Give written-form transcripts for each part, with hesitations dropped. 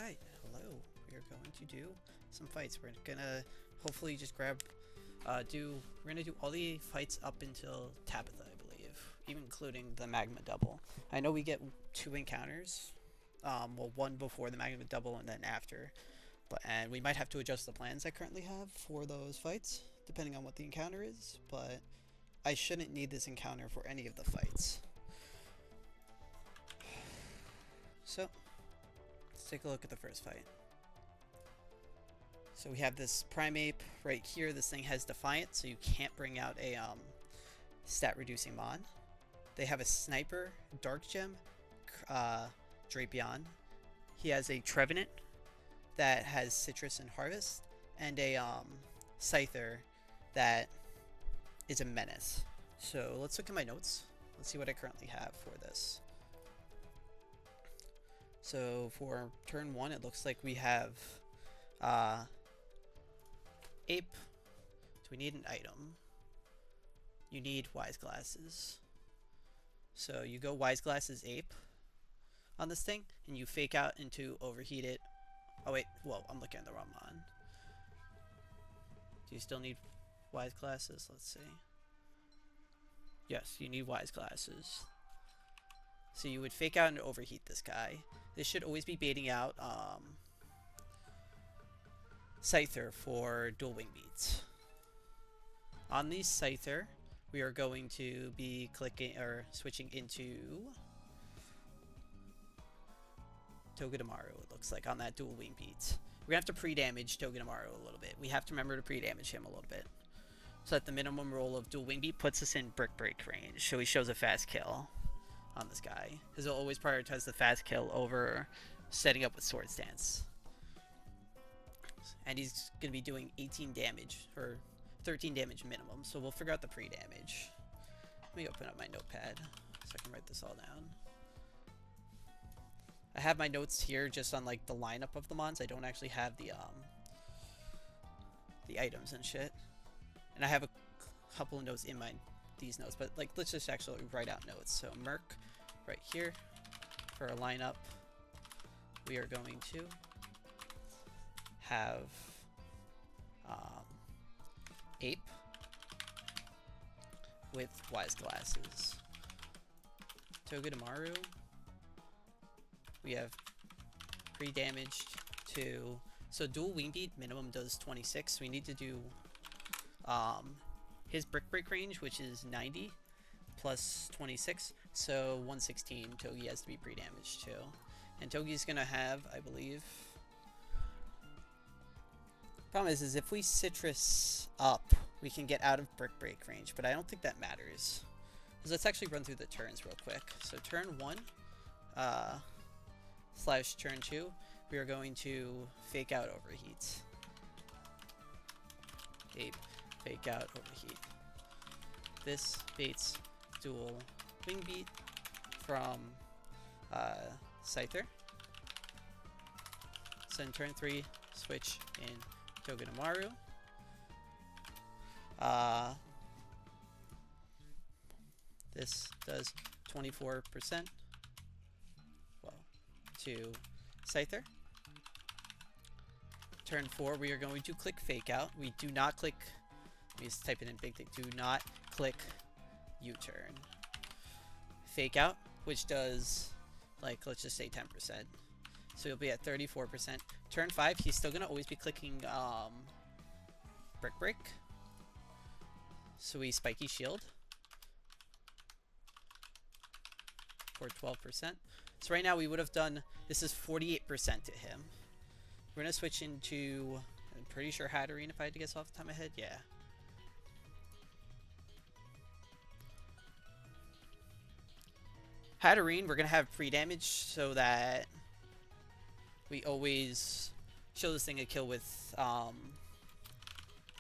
Alright, hello. We are going to do some fights. We're gonna hopefully just we're gonna do all the fights up until Tabitha, I believe, even including the Magma Double. I know we get 2 encounters, well, one before the Magma Double and then after, and we might have to adjust the plans I currently have for those fights, depending on what the encounter is, but I shouldn't need this encounter for any of the fights. So, let's take a look at the first fight. So we have this Primeape right here. This thing has Defiant, so you can't bring out a stat reducing Mon. They have a Sniper, Dark Gem, Drapion. He has a Trevenant that has Citrus and Harvest, and a Scyther that is a Menace. So let's look at my notes. Let's see what I currently have for this. So for turn 1, it looks like we have Ape. Do we need an item? You need Wise Glasses. So you go Wise Glasses Ape on this thing, and you fake out into Overheat it. Oh wait, whoa, I'm looking at the wrong mon. Do you still need Wise Glasses? Let's see. Yes, you need Wise Glasses. So you would fake out and overheat this guy. This should always be baiting out Scyther for dual wing beats. On the Scyther, we are going to be clicking or switching into Togedemaru, it looks like, on that dual wing beat. We're going to have to pre-damage Togedemaru a little bit. We have to remember to pre-damage him a little bit. So that the minimum roll of dual wing beat puts us in brick break range, so he shows a fast kill on this guy, because he'll always prioritize the fast kill over setting up with Sword Stance. And he's going to be doing 18 damage, or 13 damage minimum, so we'll figure out the pre-damage. Let me open up my notepad so I can write this all down. I have my notes here just on like the lineup of the mons. I don't actually have the items and shit. And I have a couple of notes in these notes, but like let's just actually write out notes. So Merc right here for our lineup. We are going to have Ape with Wise Glasses. Togedemaru, we have pre-damaged to, so dual wing beat minimum does 26. We need to do his brick break range, which is 90 plus 26, so 116. Togi has to be pre-damaged too, and Togi's gonna have, I believe, problem is if we Citrus up, we can get out of brick break range, but I don't think that matters. So let's actually run through the turns real quick. So turn 1 slash turn 2, we are going to fake out overheat. Ape, fake out overheat. This baits dual wing beat from Scyther. So in turn 3, switch in Togedemaru. This does 24%, well, to Scyther. Turn 4, we are going to click Fake Out. We do not click, let me just type it in big thing, do not click U-turn. Fake Out, which does, like, let's just say 10%. So you'll be at 34%. Turn 5, he's still going to always be clicking Brick Break. So we Spiky Shield for 12%. So right now we would have done, this is 48% to him. We're going to switch into, I'm pretty sure Hatterene if I had to guess off the top of my head. Yeah. Hatterene, we're going to have pre-damage so that we always show this thing a kill with,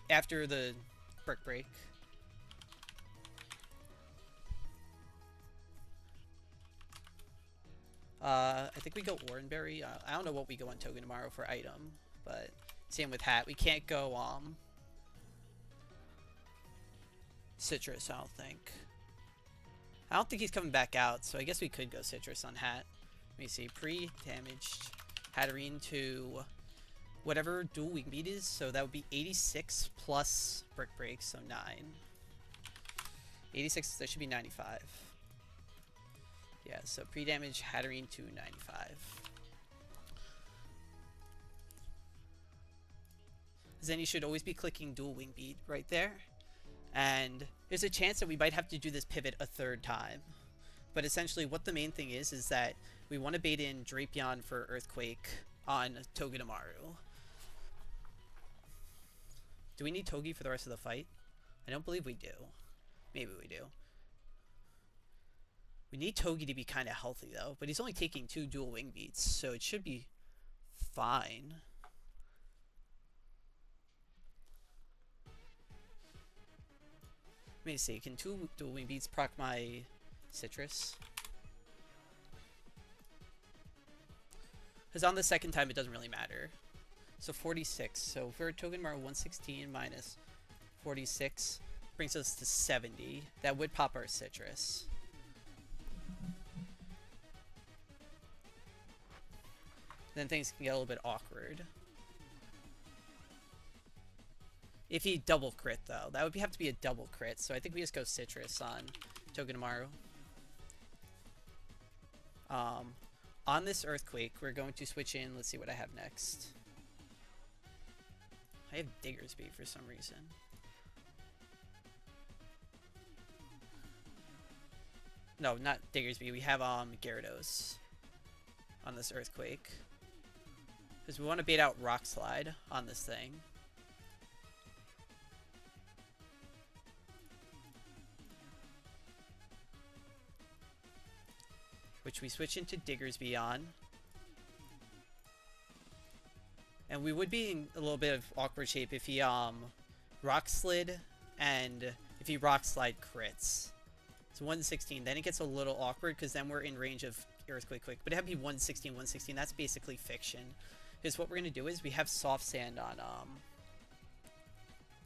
after the Brick Break. I think we go Oranberry. I don't know what we go on Togedemaru for item, but same with Hat. We can't go Citrus, I don't think. I don't think he's coming back out, so I guess we could go Citrus on Hat. Let me see. Pre-damaged Hatterene to whatever dual wing beat is, so that would be 86 plus brick break, so 9. 86, that should be 95. Yeah, so pre-damage Hatterene to 95. Then you should always be clicking dual wing beat right there. And there's a chance that we might have to do this pivot a third time. But essentially what the main thing is that we want to bait in Drapion for Earthquake on Togedemaru. Do we need Togi for the rest of the fight? I don't believe we do. Maybe we do. We need Togi to be kind of healthy though, but he's only taking 2 dual wing beats, so it should be fine. Let me see, can 2 dual wing beats proc my citrus? Because on the second time it doesn't really matter. So 46. So for Togedemaru, 116 minus 46 brings us to 70. That would pop our citrus. Then things can get a little bit awkward. If he double crit though, that would have to be a double crit. So I think we just go citrus on Togedemaru. On this Earthquake, we're going to switch in. Let's see what I have next. I have Diggersby for some reason. No, not Diggersby. We have Gyarados on this Earthquake. Because we want to bait out Rock Slide on this thing. Which we switch into Diggersby on. And we would be in a little bit of awkward shape if he Rock Slid and if he Rock Slide crits. So 116, then it gets a little awkward because then we're in range of Earthquake Quick. But it have to be 116, 116, that's basically fiction. Because what we're going to do is we have Soft Sand on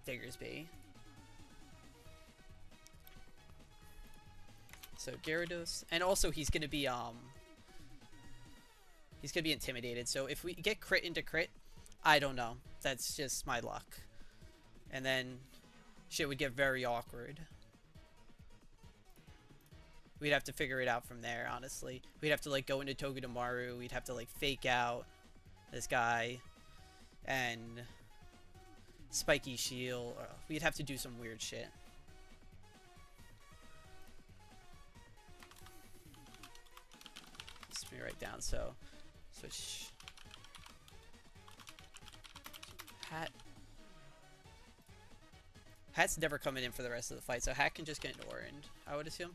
Diggersby. So Gyarados, and also he's gonna be intimidated. So if we get crit into crit, I don't know. That's just my luck. And then shit would get very awkward. We'd have to figure it out from there, honestly. We'd have to like go into Togedemaru, we'd have to like fake out this guy and Spiky Shield. We'd have to do some weird shit. Right down, so switch Hat's never coming in for the rest of the fight, so Hat can just get an Orange, I would assume.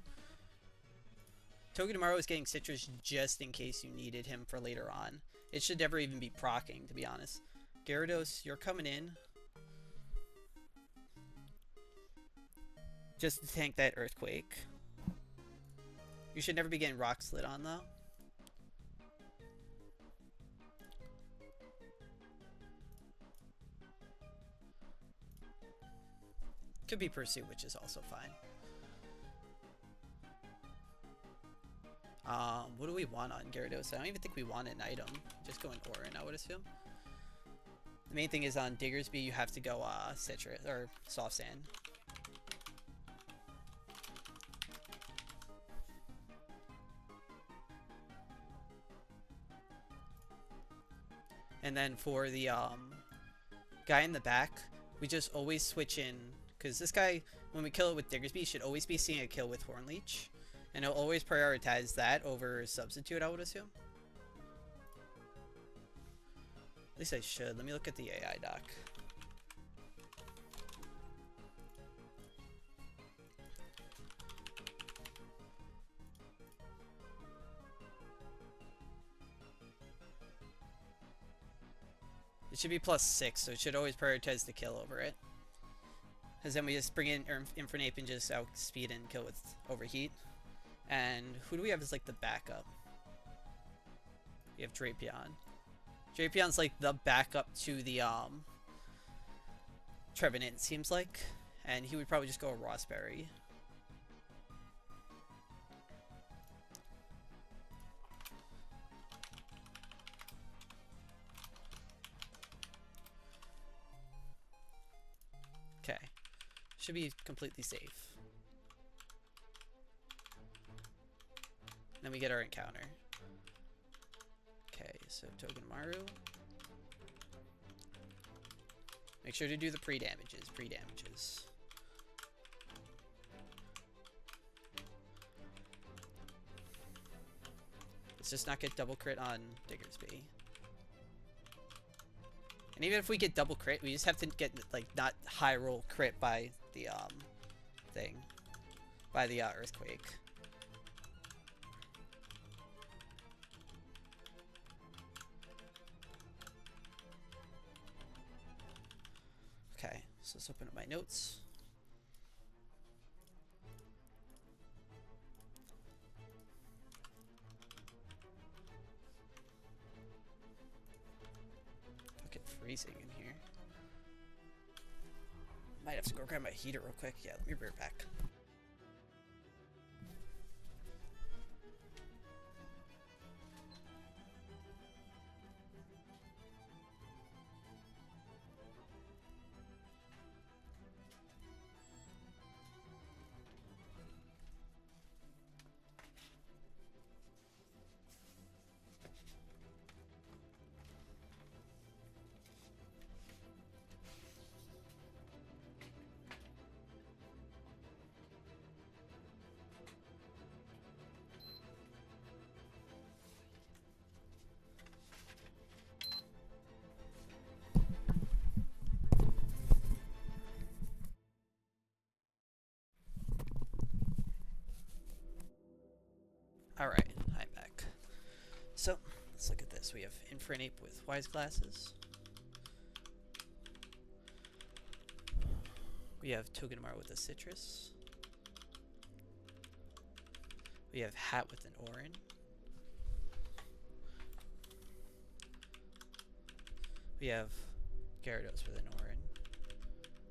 Togedemaru is getting citrus just in case you needed him for later on. It should never even be proccing, to be honest. Gyarados, you're coming in just to tank that Earthquake. You should never be getting Rock Slid on though. Could be Pursue, which is also fine. What do we want on Gyarados? I don't even think we want an item. Just go in Orin, I would assume. The main thing is on Diggersby, you have to go Citrus or Soft Sand. And then for the guy in the back, we just always switch in. Because this guy, when we kill it with Diggersby, should always be seeing a kill with Hornleech. And he'll always prioritize that over Substitute, I would assume. At least I should. Let me look at the AI doc. It should be +6, so it should always prioritize the kill over it. Because then we just bring in Infernape and just outspeed and kill with Overheat. And who do we have as like the backup? We have Drapion. Drapion's like the backup to the Trevenant, it seems like. And he would probably just go Rossberry. Should be completely safe. Then we get our encounter. Okay, so Togedemaru. Make sure to do the pre-damages. Pre-damages. Let's just not get double crit on Diggersby. And even if we get double crit, we just have to get, like, not high roll crit by the, thing. By the, earthquake. Okay, so let's open up my notes. Fucking freezing in here. Might have to go grab my heater real quick. Yeah, let me be right back. Alright, I'm back. So, let's look at this. We have Infernape with Wise Glasses. We have Togedemaru with a Citrus. We have Hat with an Orin. We have Gyarados with an Orin.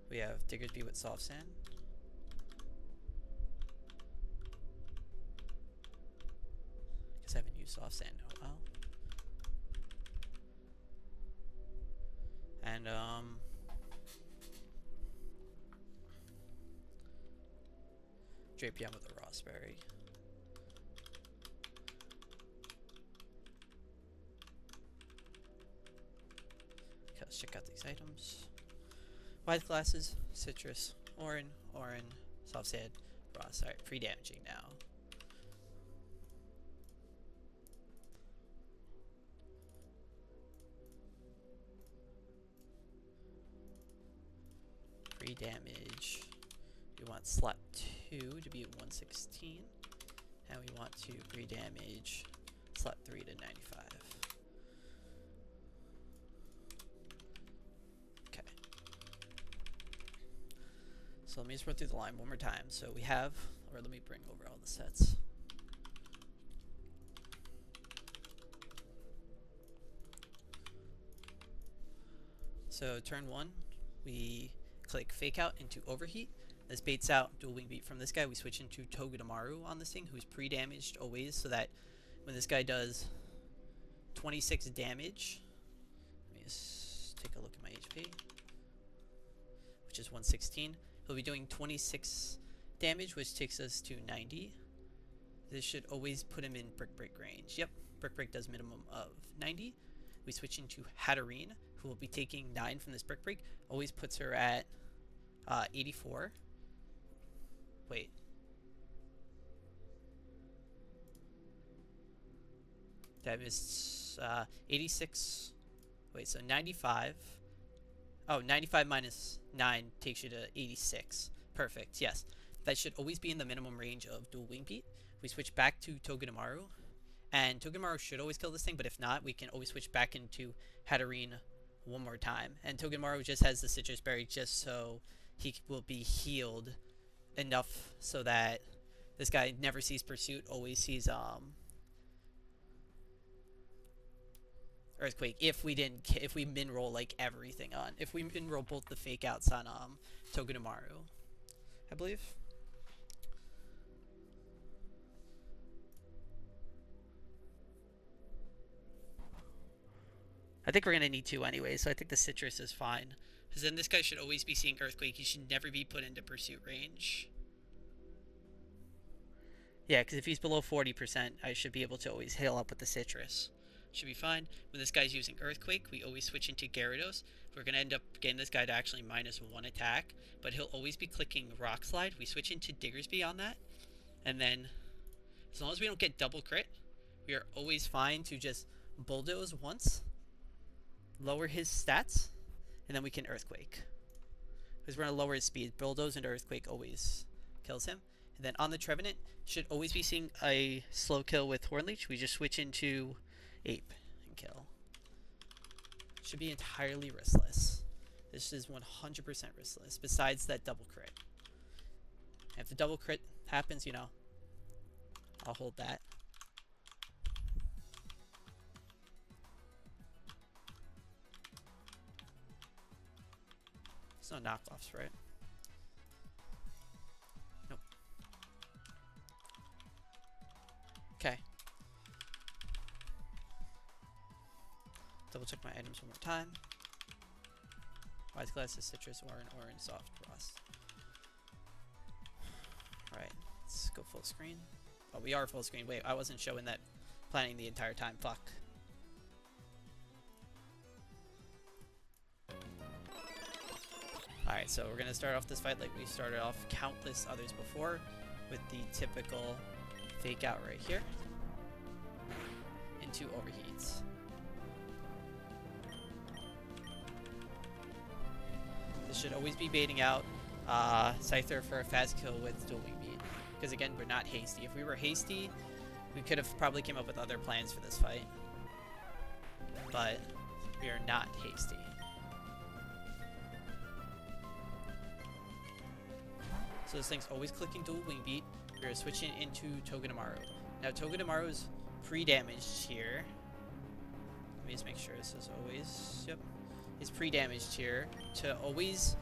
We have Diggersby with Soft Sand. I haven't used Soft Sand in a while. And, Drapion with a Raspberry. Okay, let's check out these items. Wise Glasses, Citrus, Orin, Soft Sand, Ross. Alright, pre-damaging now. Damage. We want slot 2 to be at 116, and we want to pre-damage slot 3 to 95. Okay. So let me just run through the line one more time. So we have, or let me bring over all the sets. So turn 1, we click Fake Out into Overheat. This baits out Dual Wing Beat from this guy. We switch into Togedemaru on this thing, who's pre-damaged always, so that when this guy does 26 damage, let me just take a look at my HP, which is 116. He'll be doing 26 damage, which takes us to 90. This should always put him in Brick Break range. Yep, Brick Break does minimum of 90. We switch into Hatterene, who will be taking 9 from this Brick Break. Always puts her at 84. Wait. That is 86. Wait, so 95. Oh, 95 minus 9 takes you to 86. Perfect, yes. That should always be in the minimum range of Dual Wing Beat. We switch back to Togedemaru. And Togedemaru should always kill this thing, but if not, we can always switch back into Hatterene one more time. And Togedemaru just has the Citrus Berry just so he will be healed enough so that this guy never sees Pursuit, always sees Earthquake. If we min roll like everything on, if we min roll both the Fake Outs on Togedemaru, I believe. I think we're gonna need 2 anyway, so I think the Citrus is fine. Because then this guy should always be seeing Earthquake. He should never be put into pursuit range. Yeah, because if he's below 40%, I should be able to always heal up with the Citrus. Should be fine. When this guy's using Earthquake, we always switch into Gyarados. We're going to end up getting this guy to actually -1 attack, but he'll always be clicking Rock Slide. We switch into Diggersby on that, and then as long as we don't get double crit, we are always fine to just Bulldoze once, lower his stats, and then we can Earthquake. Because we're going to lower his speed. Bulldoze and Earthquake always kills him. And then on the Trevenant, should always be seeing a slow kill with Horn Leech. We just switch into Ape and kill. Should be entirely riskless. This is 100% riskless, besides that double crit. And if the double crit happens, you know, I'll hold that. There's no knockoffs, right? Nope. Okay. Double check my items one more time. Wise Glasses, Citrus, Orange, Soft Frost. Alright, let's go full screen. Oh, we are full screen. Wait, I wasn't showing that planning the entire time. Fuck. Alright, so we're going to start off this fight like we started off countless others before, with the typical fake out right here into overheats. This should always be baiting out Scyther for a fast kill with dual wing beat. Because again, we're not hasty. If we were hasty, we could have probably came up with other plans for this fight. But we are not hasty. So this thing's always clicking dual wing beat. We're switching into Togedemaru. Now Togedemaru's pre-damaged here. Let me just make sure this is always, yep. Is pre-damaged here to always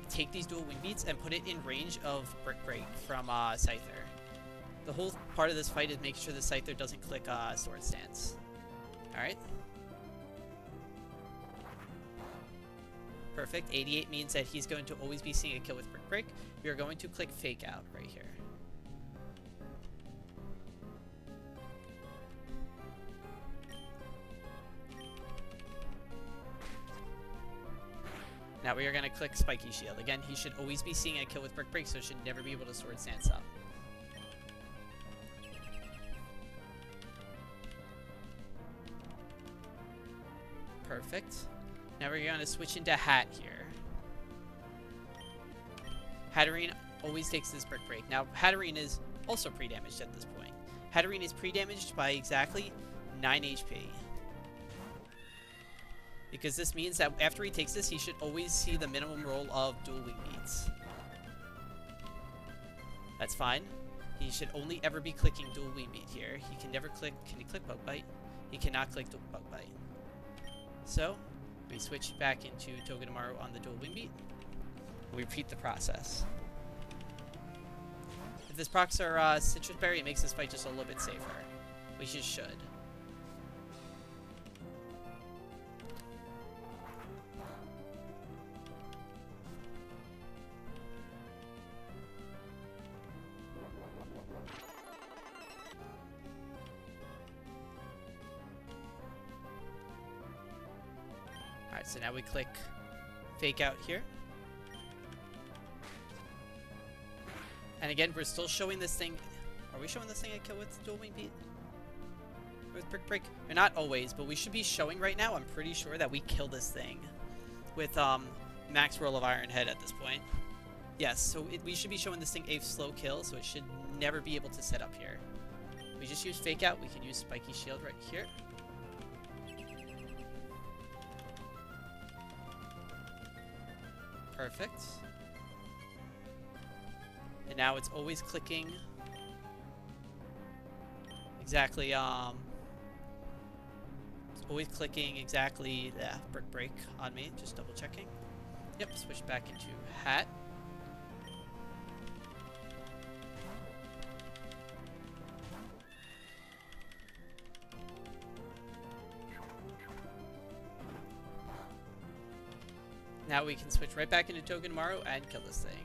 take these dual wing beats and put it in range of Brick Break from Scyther. The whole part of this fight is making sure the Scyther doesn't click Sword Stance. Alright. Perfect. 88 means that he's going to always be seeing a kill with Brick Break. We are going to click Fake Out right here. Now we are going to click Spiky Shield. Again, he should always be seeing a kill with Brick Break, so should never be able to Sword Stance up. Perfect. Now we're going to switch into Hat here. Hatterene always takes this Brick Break. Now, Hatterene is also pre-damaged at this point. Hatterene is pre-damaged by exactly 9 HP. Because this means that after he takes this, he should always see the minimum roll of dual wing beats. That's fine. He should only ever be clicking dual wing beat here. He can never click... Can he click Bug Bite? He cannot click Bug Bite. So, we switch back into Togedemaru on the dual wing beat. We repeat the process. If this procs our Citrus Berry, it makes this fight just a little bit safer. We just should. Alright, so now we click Fake Out here. And again, we're still showing this thing. Are we showing this thing a kill with dual wing beat? With Brick Break? Or not always, but we should be showing right now. I'm pretty sure that we kill this thing with max roll of Iron Head at this point. Yes, so we should be showing this thing a slow kill, so it should never be able to set up here. We just use Fake Out. We can use Spiky Shield right here. Perfect. And now it's always clicking exactly, it's always clicking exactly the Brick Break on me, just double checking. Yep, switch back into Hat. Now we can switch right back into Togedemaru and kill this thing.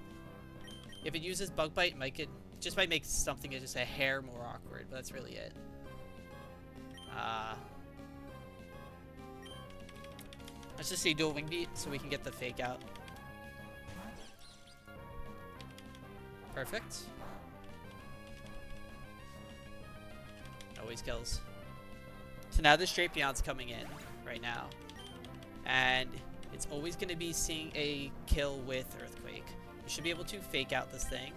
If it uses Bug Bite, it just might make something just a hair more awkward, but that's really it. Let's just see dual wing beat so we can get the fake out. Perfect. Always kills. So now the straight beyond's coming in right now. And it's always going to be seeing a kill with Earthquake. You should be able to fake out this thing.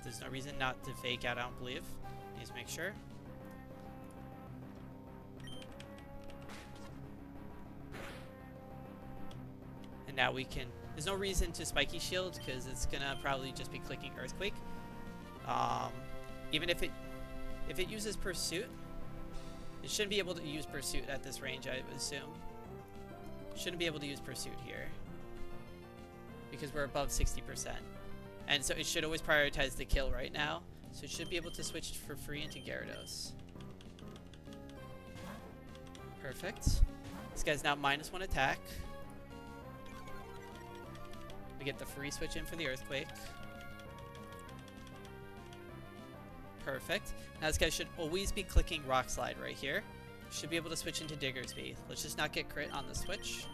There's no reason not to fake out, I don't believe. Need to make sure. And now we can... There's no reason to Spiky Shield, because it's gonna probably just be clicking Earthquake. Even if it uses Pursuit, it shouldn't be able to use Pursuit at this range, I would assume. Shouldn't be able to use Pursuit here, because we're above 60%. And so it should always prioritize the kill right now. So it should be able to switch for free into Gyarados. Perfect. This guy's now -1 attack. We get the free switch in for the Earthquake. Perfect. Now this guy should always be clicking Rock Slide right here. Should be able to switch into Diggersby. Let's just not get crit on the switch.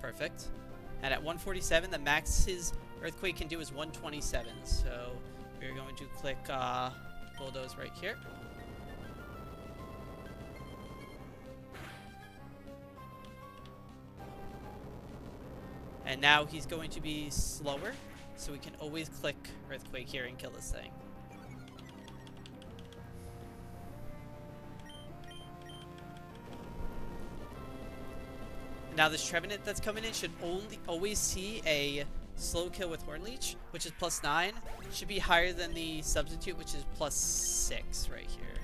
Perfect. And at 147, the max his Earthquake can do is 127. So we're going to click Bulldoze right here. And now he's going to be slower, so we can always click Earthquake here and kill this thing. Now this Trevenant that's coming in should always see a slow kill with Horn Leech, which is +9. Should be higher than the Substitute, which is +6 right here.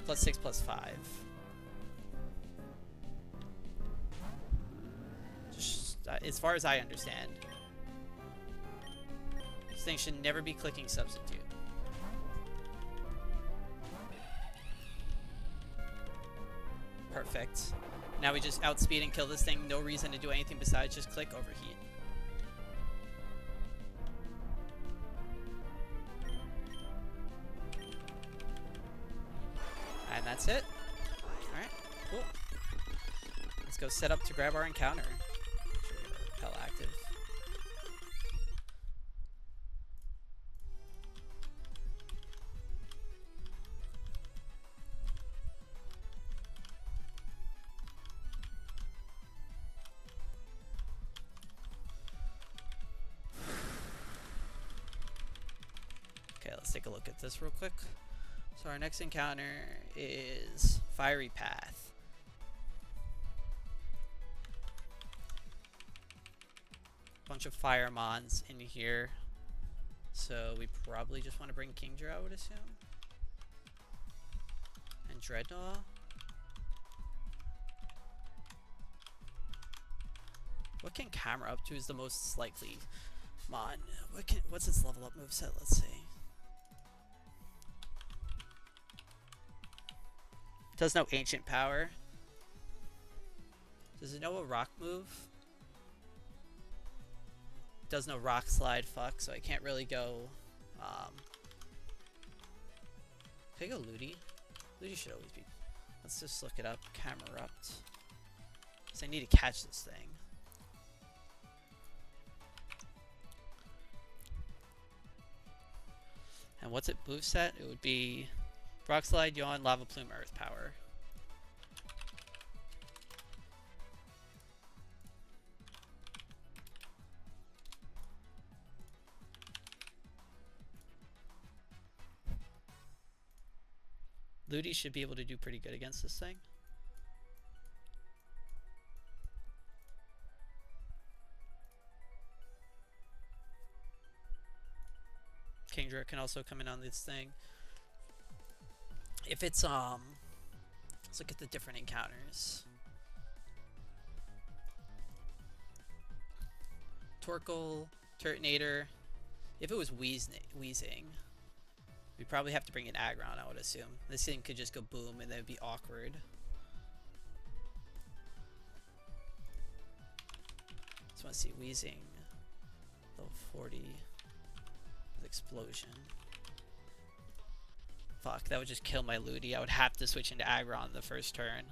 +6, +5. Just, as far as I understand. This thing should never be clicking Substitute. Perfect. Now we just outspeed and kill this thing. No reason to do anything besides just click Overheat. And that's it. Alright, cool. Let's go set up to grab our encounter. Make sure we get our repel active. Let's take a look at this real quick. So our next encounter is Fiery Path. Bunch of fire mons in here. So we probably just want to bring Kingdra, I would assume. And Dreadnought. What can Camera up to is the most likely mon. What's its level up moveset? Let's see. Does know Ancient Power. Does it know a rock move? Does know Rock Slide, fuck, so I can't really go, can I go Ludi? Ludi should always be, let's just look it up, Camerupt. Because I need to catch this thing. And what's it moveset? It would be Rock Slide, Yawn, Lava Plume, Earth Power. Ludi should be able to do pretty good against this thing. Kingdra can also come in on this thing. If it's let's look at the different encounters. Torkoal, Turtonator. If it was Wheezing, we'd probably have to bring in Aggron, I would assume. This thing could just go boom and then it'd be awkward. So let's see, Wheezing, level 40 with Explosion. Fuck, that would just kill my Ludi. I would have to switch into Aggron the first turn.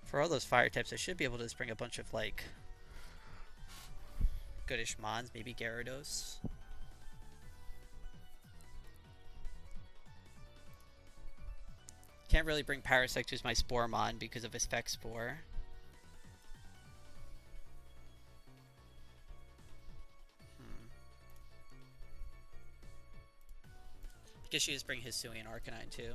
For all those fire types, I should be able to just bring a bunch of, like, goodish mons, maybe Gyarados. Can't really bring Parasect as my Spore mon because of his Spec Spore. I guess you just bring Hisui and Arcanine too.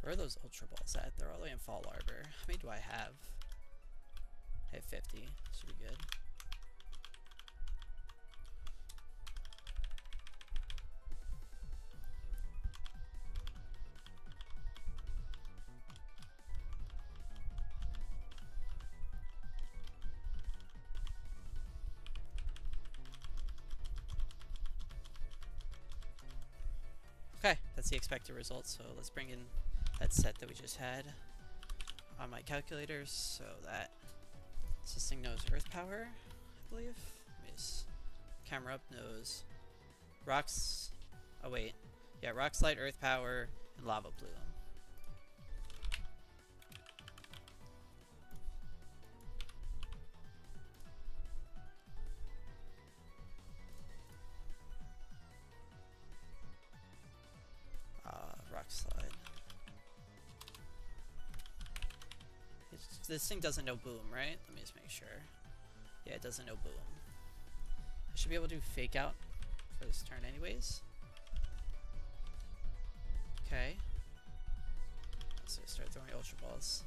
Where are those Ultra Balls at? They're all the way in Fall Arbor. How many do I have? I have 50. Should be good. Okay, that's the expected result, so let's bring in that set that we just had on my calculator so that this thing knows Earth Power, I believe. Camera up knows Rocks. Oh, wait. Yeah, Rock Slide, Earth Power, and Lava Bloom. Rock Slide. This thing doesn't know Boom, right? Let me just make sure. Yeah, it doesn't know Boom. I should be able to do Fake Out for this turn anyways. Okay. So start throwing Ultra Balls.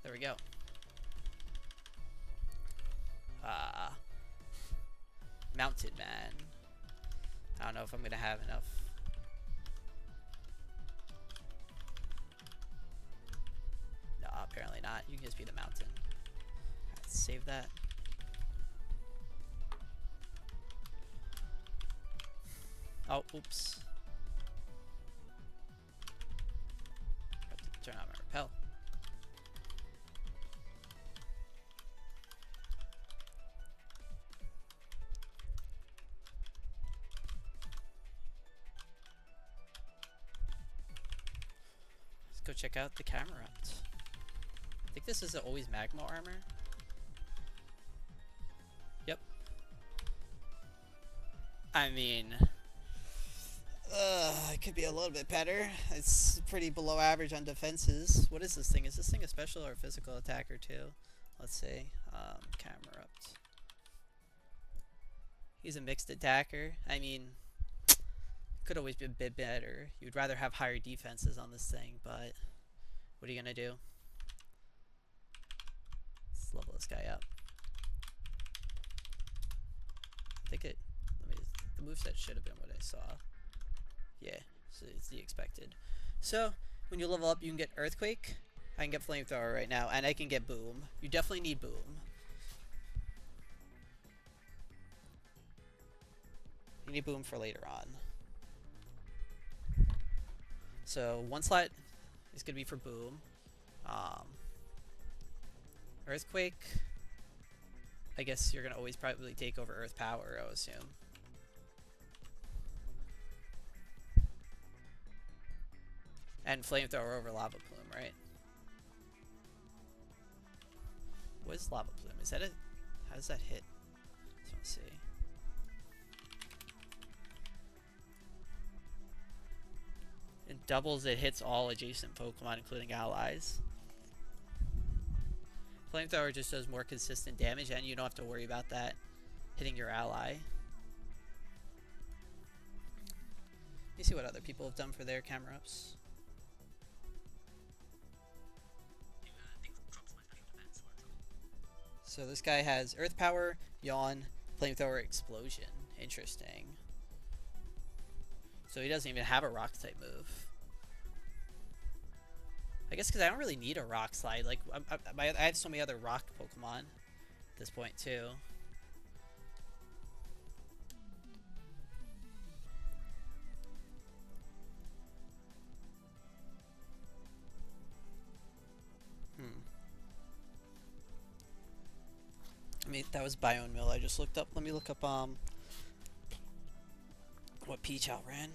There we go. Mounted Man. I don't know if I'm gonna have enough. No, apparently not. You can just be the mountain. Alright, save that. Oh, oops. Have to turn on my repel. Let's go check out the camera up. I think this is always magma armor. Yep. I mean, it could be a little bit better. It's pretty below average on defenses. What is this thing? Is this thing a special or a physical attacker too? Let's see. Camera up. He's a mixed attacker. I mean, could always be a bit better. You'd rather have higher defenses on this thing, but what are you gonna do? Let's level this guy up. I think it. The moveset should have been what I saw. Yeah, so it's the expected. So when you level up, you can get Earthquake, I can get flamethrower right now, and I can get boom. You definitely need boom. You need boom for later on. So one slot is gonna be for boom. Earthquake. I guess you're gonna always probably take over earth power, I would assume. And flamethrower over lava plume, right? What is lava plume? Is that it? How does that hit? Just want to see. It doubles. It hits all adjacent Pokemon, including allies. Flamethrower just does more consistent damage, and you don't have to worry about that hitting your ally. Let me see what other people have done for their camera ups. So this guy has Earth Power, Yawn, Flamethrower, Explosion. Interesting. So he doesn't even have a Rock type move. I guess because I don't really need a Rock Slide. Like I have so many other Rock Pokemon at this point too. I mean, that was Bione Mill I just looked up. Let me look up what Peach outran.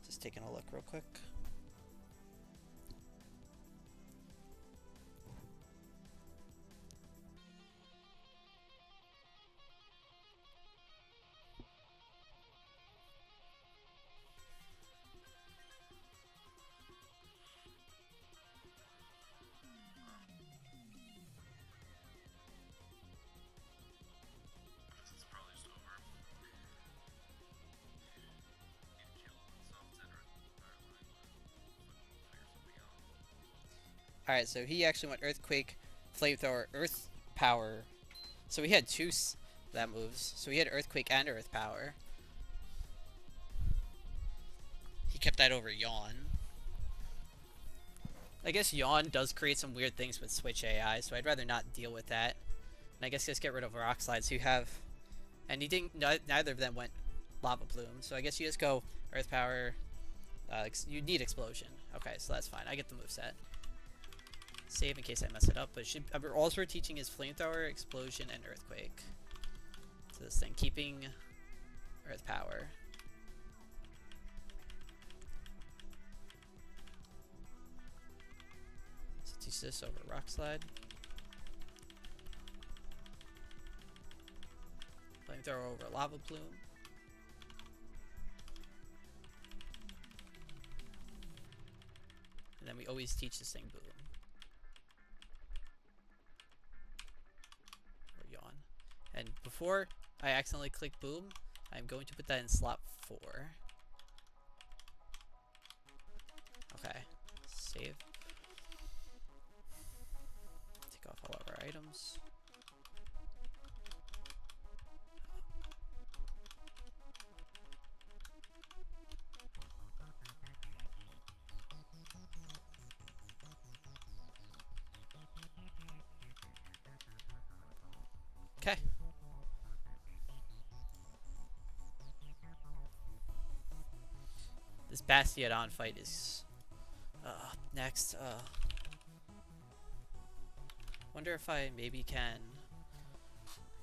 Just taking a look real quick. Alright, so he actually went Earthquake, Flamethrower, Earth Power. So he had two that moves. So he had Earthquake and Earth Power. He kept that over Yawn. I guess Yawn does create some weird things with Switch AI, so I'd rather not deal with that. And I guess just get rid of Rock Slide. So you have... And he didn't... Neither of them went Lava Plume. So I guess you just go Earth Power. You need Explosion. Okay, so that's fine. I get the moveset. Save in case I mess it up, but all we're teaching is Flamethrower, Explosion, and Earthquake. So this thing, keeping Earth Power. So teach this over Rock Slide. Flamethrower over Lava Plume. And then we always teach this thing Boom. And before I accidentally click Boom, I'm going to put that in slot 4. Okay, save. Take off all of our items. Okay. This Bastiodon fight is next. Wonder if I maybe can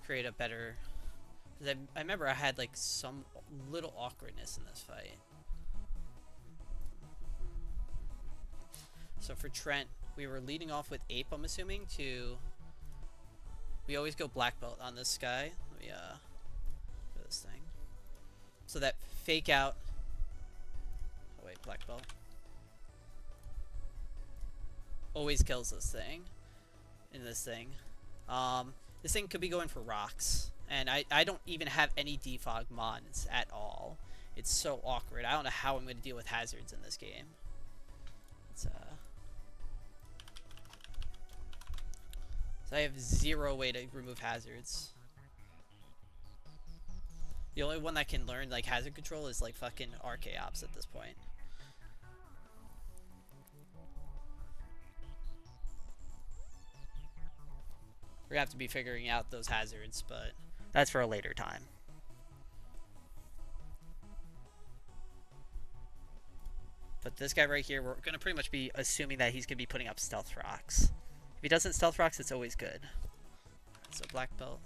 create a better. I remember I had like some little awkwardness in this fight. So for Trent, we were leading off with Ape, I'm assuming, to... We always go black belt on this guy. Let me do this thing. So that fake out... Oh wait, black belt. Always kills this thing. In this thing. This thing could be going for rocks. And I don't even have any defog mons at all. It's so awkward. I don't know how I'm going to deal with hazards in this game. It's So I have zero way to remove hazards. The only one that can learn like hazard control is like fucking Archaeops at this point. We're gonna have to be figuring out those hazards, but that's for a later time. But this guy right here, we're gonna pretty much be assuming that he's gonna be putting up stealth rocks. If he doesn't stealth rocks, it's always good. So black belt.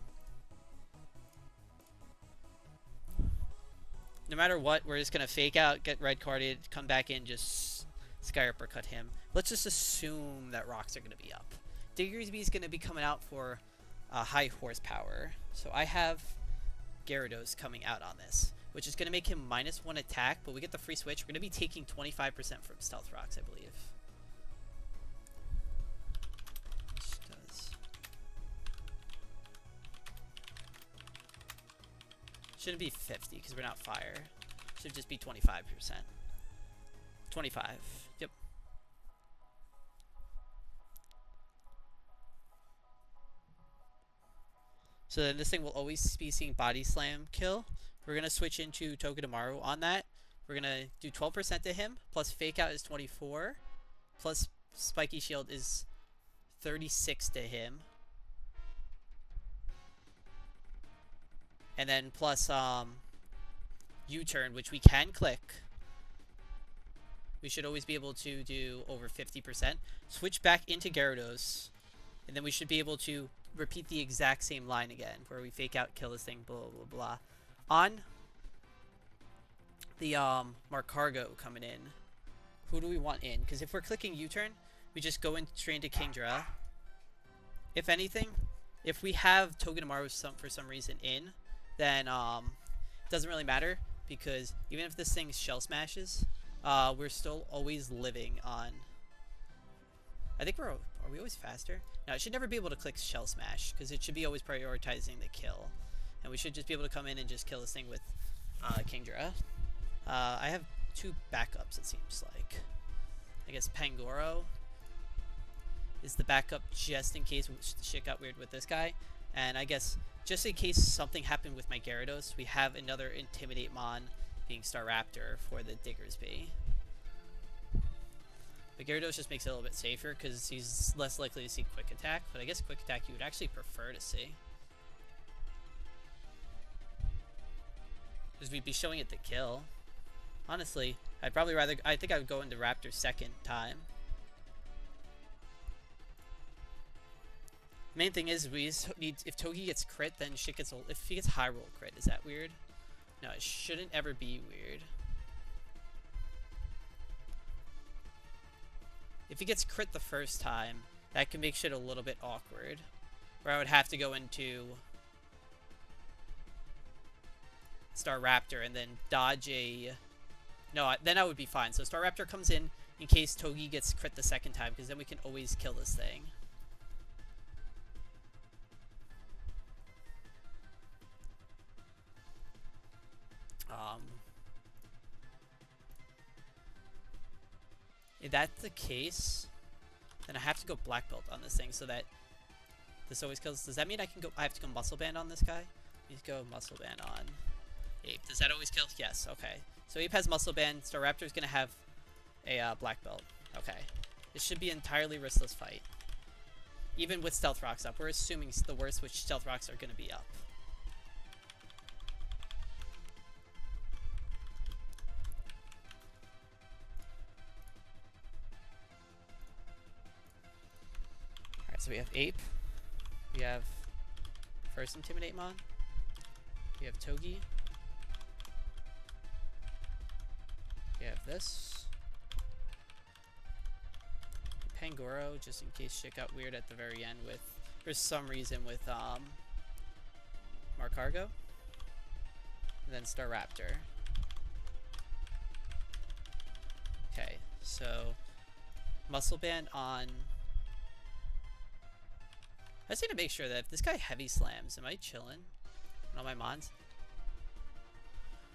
No matter what, we're just gonna fake out, get red carded, come back in, just sky uppercut him. Let's just assume that rocks are gonna be up. Diggersby is gonna be coming out for high horsepower. So I have Gyarados coming out on this, which is gonna make him -1 attack, but we get the free switch. We're gonna be taking 25% from stealth rocks, I believe. Shouldn't be 50 because we're not fire. Should just be 25%. 25. Yep. So then this thing will always be seeing body slam kill. We're going to switch into Togedemaru on that. We're going to do 12% to him, plus fake out is 24, plus spiky shield is 36 to him. And then plus U-turn, which we can click. We should always be able to do over 50%. Switch back into Gyarados. And then we should be able to repeat the exact same line again, where we fake out, kill this thing, blah, blah, blah. On the Marcargo coming in, who do we want in? Because if we're clicking U-turn, we just go in straight into Kingdra. If anything, if we have Togedemaru for some reason in, then it doesn't really matter, because even if this thing shell smashes, we're still always living on. I think are we always faster? No, it should never be able to click shell smash, because it should be always prioritizing the kill, and we should just be able to come in and just kill this thing with Kingdra. I have 2 backups, it seems like. I guess Pangoro is the backup just in case shit got weird with this guy, and I guess just in case something happened with my Gyarados, we have another Intimidate Mon being Staraptor for the Diggersby. The Gyarados just makes it a little bit safer because he's less likely to see Quick Attack, but I guess Quick Attack you would actually prefer to see, because we'd be showing it the kill. Honestly, I'd probably rather, I think I would go into Raptor second time. Main thing is we need, if Togi gets crit, then shit gets old. If he gets high roll crit, is that weird? No, it shouldn't ever be weird. If he gets crit the first time, that can make shit a little bit awkward, where I would have to go into Staraptor and then dodge a... No, then I would be fine. So Staraptor comes in case Togi gets crit the second time, because then we can always kill this thing. If that's the case, then I have to go black belt on this thing so that this always kills. Does that mean I have to go muscle band on this guy? Let's go muscle band on Ape. Does that always kill? Yes, okay. So Ape has muscle band. Staraptor's gonna have a black belt. Okay. This should be an entirely riskless fight. Even with stealth rocks up. We're assuming the worst, which stealth rocks are gonna be up. So we have Ape, we have first Intimidate Mon, we have Togi, we have this, Pangoro, just in case shit got weird at the very end with, for some reason with Marcargo, and then Staraptor. Okay, so Muscle Band on... I just need to make sure that if this guy heavy slams, am I chilling on all my mons?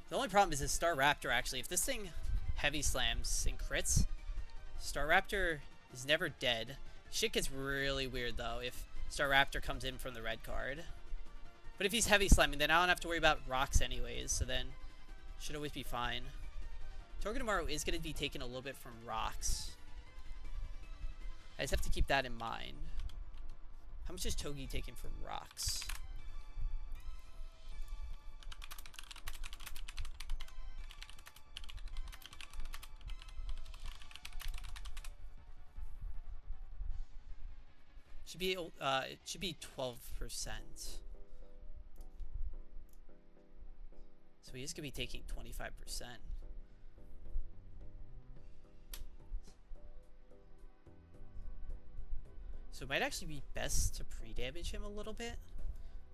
The only problem is this Staraptor, actually. If this thing heavy slams and crits, Staraptor is never dead. Shit gets really weird, though, if Staraptor comes in from the red card. But if he's heavy slamming, then I don't have to worry about rocks anyways, so then should always be fine. Togedemaru is going to be taken a little bit from rocks. I just have to keep that in mind. How much is Togi taking from rocks? It should be 12%. So he's gonna be taking 25%. So it might actually be best to pre-damage him a little bit,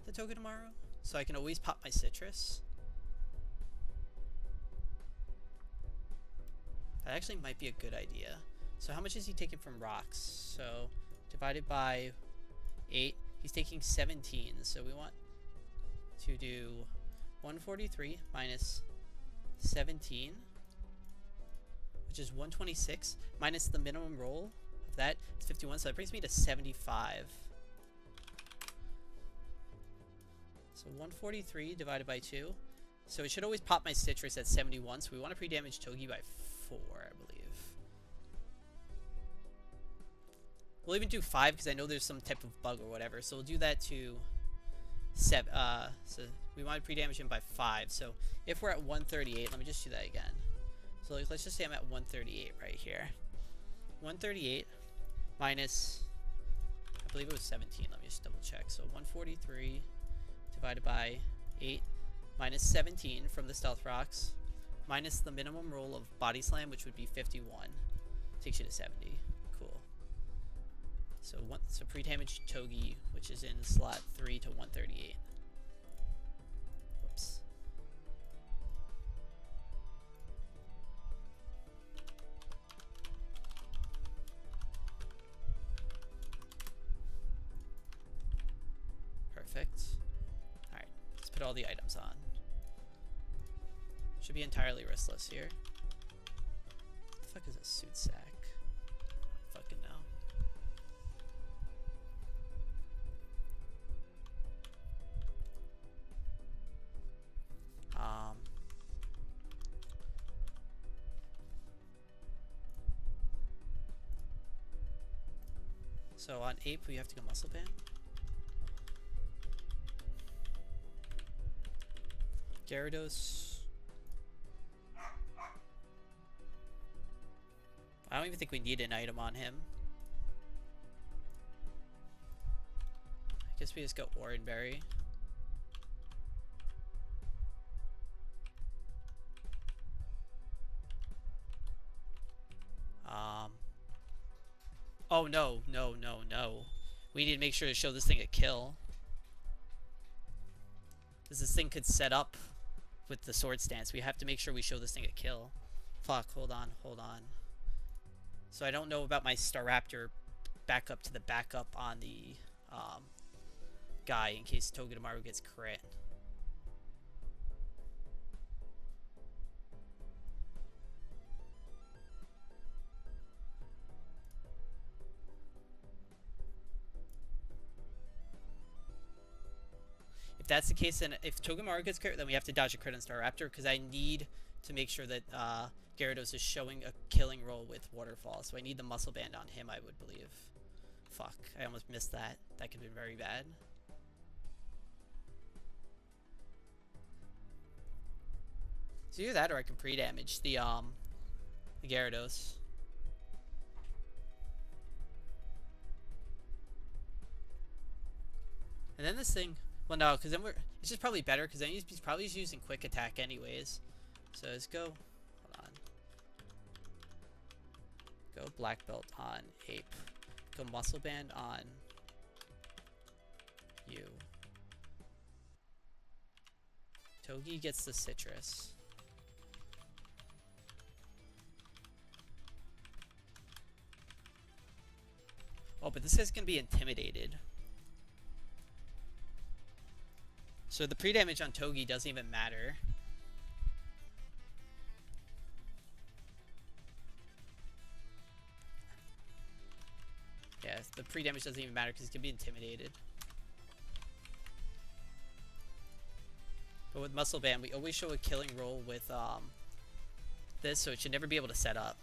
the Togedemaru, so I can always pop my citrus. That actually might be a good idea. So how much is he taking from rocks? So divided by 8, he's taking 17. So we want to do 143 minus 17, which is 126, minus the minimum roll of that, it's 51, so that brings me to 75. So 143 divided by 2. So it should always pop my citrus at 71, so we want to pre-damage Togi by 4, I believe. We'll even do 5 because I know there's some type of bug or whatever, so we'll do that to 7. So we want to pre-damage him by 5. So if we're at 138, let me just do that again. So let's just say I'm at 138 right here. 138 minus, I believe it was 17. Let me just double check. So 143 divided by 8 minus 17 from the stealth rocks minus the minimum roll of body slam, which would be 51, takes you to 70. Cool. So pre-damage Togi, which is in slot 3 to 138. Whoops. Perfect. Alright, let's put all the items on. Should be entirely riskless here. What the fuck is a suit sack? Fucking no. So on Ape we have to go muscle band. Gyarados. I don't even think we need an item on him. I guess we just go Oranberry. Oh no, no, no, no. We need to make sure to show this thing a kill. Because this thing could set up with the sword stance. We have to make sure we show this thing a kill. Fuck, hold on, hold on. So I don't know about my Staraptor backup to the backup on the guy in case Togedemaru gets crit. If that's the case, then if Togedemaru gets crit, then we have to dodge a crit on Staraptor because I need to make sure that Gyarados is showing a killing roll with Waterfall. So I need the muscle band on him, I would believe. Fuck, I almost missed that. That could have been very bad. So either that or I can pre-damage the Gyarados. And then this thing, well no, because then it's just probably better because then he's probably just using quick attack anyways. So let's go, hold on. Go black belt on Ape. Go muscle band on you. Togi gets the citrus. Oh, but this guy's gonna be intimidated. So the pre-damage on Togi doesn't even matter. Yeah, the pre-damage doesn't even matter because he's gonna be intimidated. But with Muscle Band, we always show a killing roll with this, so it should never be able to set up.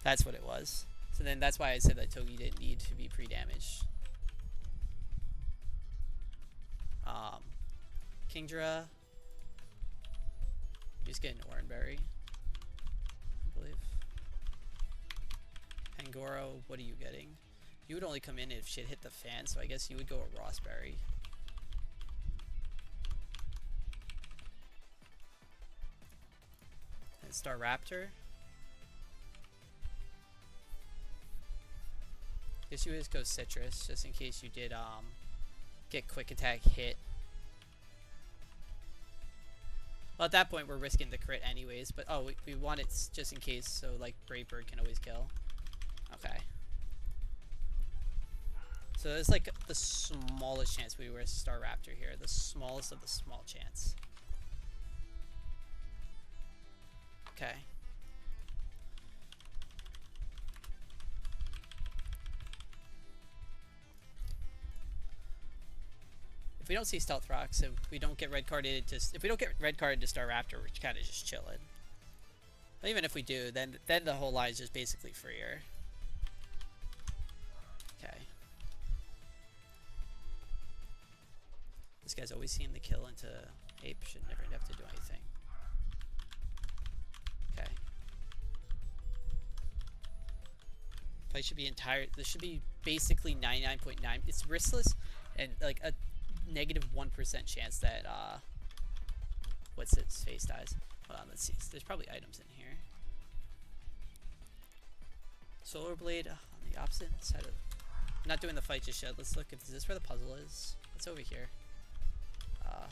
That's what it was. So then that's why I said that Togi didn't need to be pre-damaged. Kingdra. He's getting Oranberry, I believe. Pangoro, what are you getting? You would only come in if shit hit the fan, so I guess you would go a Rossberry. And Staraptor. Guess you would just go Citrus, just in case you did get Quick Attack hit. Well, at that point, we're risking the crit anyways, but oh, we want it just in case, so like Brave Bird can always kill. Okay. So it's like the smallest chance we were a Staraptor here, the smallest of the small chance. Okay. If we don't see Stealth Rocks, if we don't get red carded to Staraptor, we're kind of just chilling. But even if we do, then the whole line is just basically freer. Okay. This guy's always seeing the kill into Ape. Should never have to do anything. Okay. Fight should be entire. This should be basically 99.9. It's riskless and like a negative 1% chance that what's its face dies. Hold on, let's see. There's probably items in here. Solar Blade on the opposite side of. I'm not doing the fight just yet. Let's look. Is this where the puzzle is? It's over here. Oh,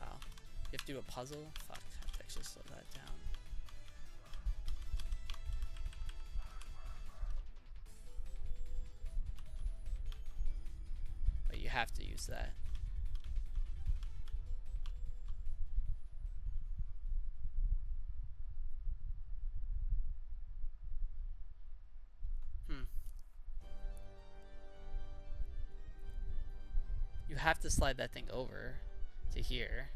you have to do a puzzle. Fuck. I have to actually slow that down. But you have to use that. You have to slide that thing over to here.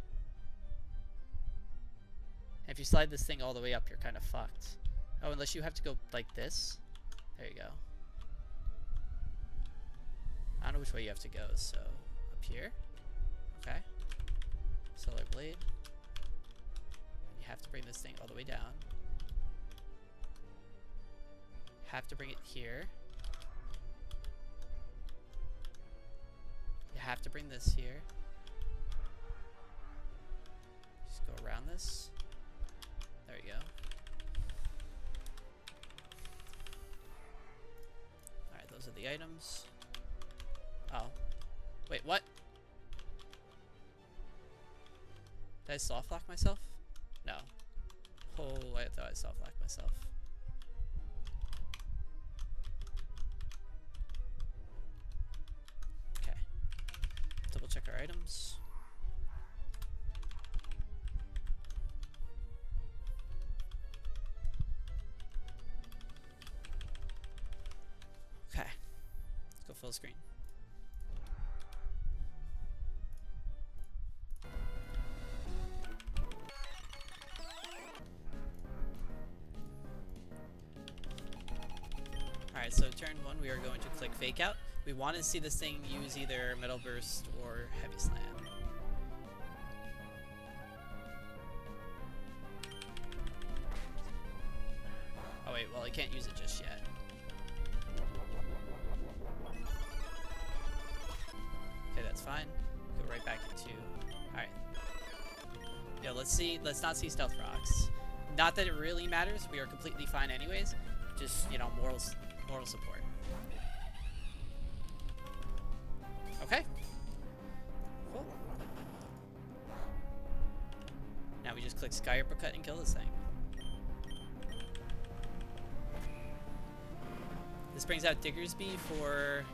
And if you slide this thing all the way up, you're kind of fucked. Oh, unless you have to go like this. There you go. I don't know which way you have to go, so up here. Okay. Solar Blade. And you have to bring this thing all the way down. Have to bring it here. You have to bring this here. Just go around this. There you go. Alright, those are the items. Oh. Wait, what? Did I soft lock myself? No. Oh, I thought I soft locked myself. Okay. Double check our items. Okay. Let's go full screen. Alright, so turn 1 we are going to click Fake Out. We want to see this thing use either Metal Burst or Heavy Slam. Oh wait, well I can't use it just yet. Okay, that's fine. Go right back into... Alright. Yeah, let's not see Stealth Rocks. Not that it really matters, we are completely fine anyways. Just, you know, moral support. Okay. Cool. Now we just click Sky Uppercut and kill this thing. This brings out Diggersby for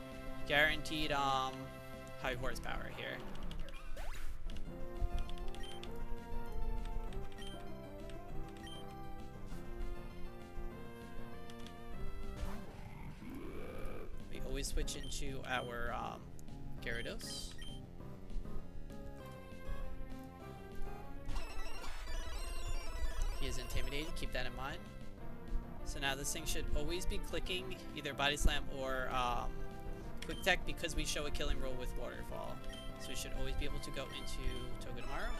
guaranteed high horsepower here. We always switch into our Gyarados. He is intimidated, keep that in mind. So now this thing should always be clicking either body slam or quick attack because we show a killing roll with waterfall. So we should always be able to go into Togedemaru.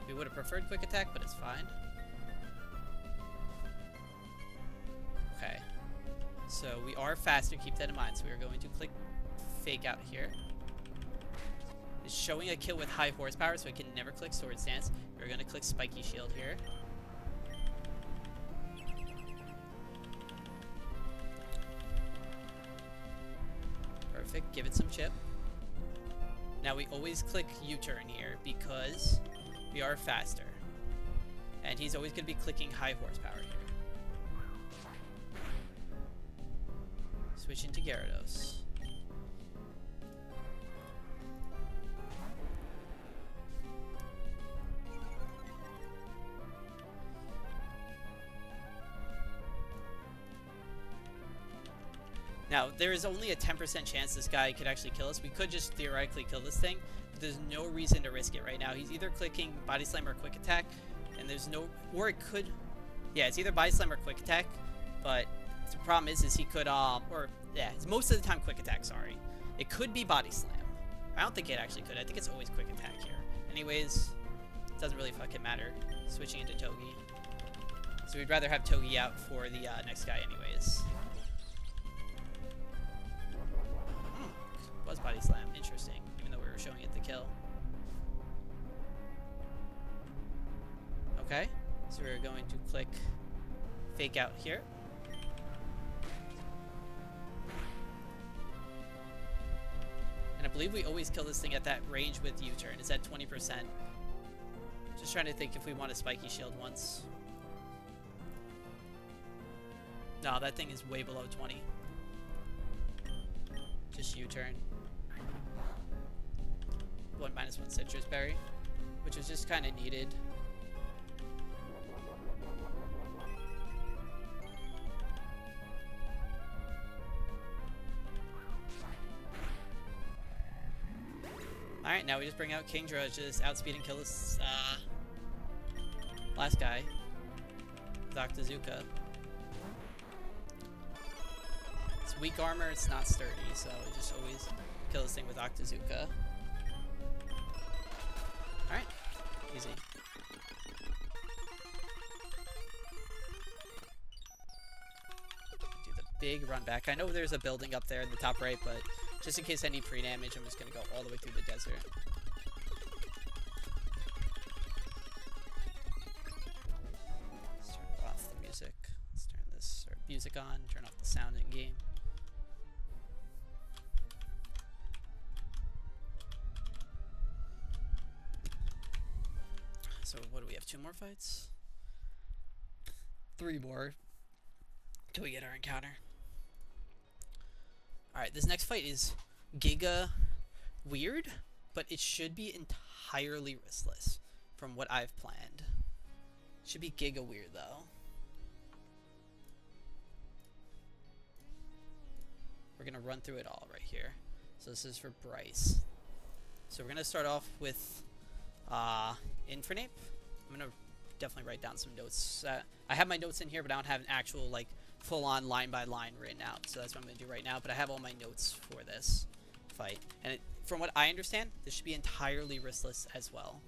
We would have preferred quick attack, but it's fine. Okay. So we are faster, keep that in mind. So we are going to click fake out here. It's showing a kill with high horsepower, so it can never click sword stance. We're going to click spiky shield here. Perfect, give it some chip. Now we always click U-turn here because we are faster. And he's always going to be clicking high horsepower here. Switch into Gyarados. Now, there is only a 10% chance this guy could actually kill us. We could just theoretically kill this thing, but there's no reason to risk it right now. He's either clicking Body Slam or Quick Attack, and there's no... Or it could... Yeah, it's either Body Slam or Quick Attack, but the problem is he could... it's most of the time Quick Attack, sorry. It could be Body Slam. I don't think it actually could. I think it's always Quick Attack here. Anyways, it doesn't really fucking matter. Switching into Togi. So we'd rather have Togi out for the next guy anyways. Was Body Slam. Interesting. Even though we were showing it the kill. Okay. So we're going to click fake out here. And I believe we always kill this thing at that range with U-turn. It's at 20%. Just trying to think if we want a spiky shield once. No, that thing is way below 20. Just U-turn. 1/-1 citrus berry, which was just kind of needed. Alright, now we just bring out Kingdra, just outspeed and kill this last guy with Octazooka. It's weak armor, it's not sturdy, so we just always kill this thing with Octazooka. Alright, easy. Do the big run back. I know there's a building up there in the top right, but just in case I need free damage, I'm just going to go all the way through the desert. Let's turn off the music. Let's turn this music on, turn off the sound in game. So what do we have? 2 more fights? 3 more till we get our encounter. Alright, this next fight is Giga weird, but it should be entirely riskless from what I've planned. It should be Giga weird though. We're gonna run through it all right here. So this is for Bryce. So we're gonna start off with Infernape. I'm gonna definitely write down some notes. I have my notes in here, but I don't have an actual like full-on line-by-line written out. So that's what I'm gonna do right now. But I have all my notes for this fight, and from what I understand, this should be entirely riskless as well.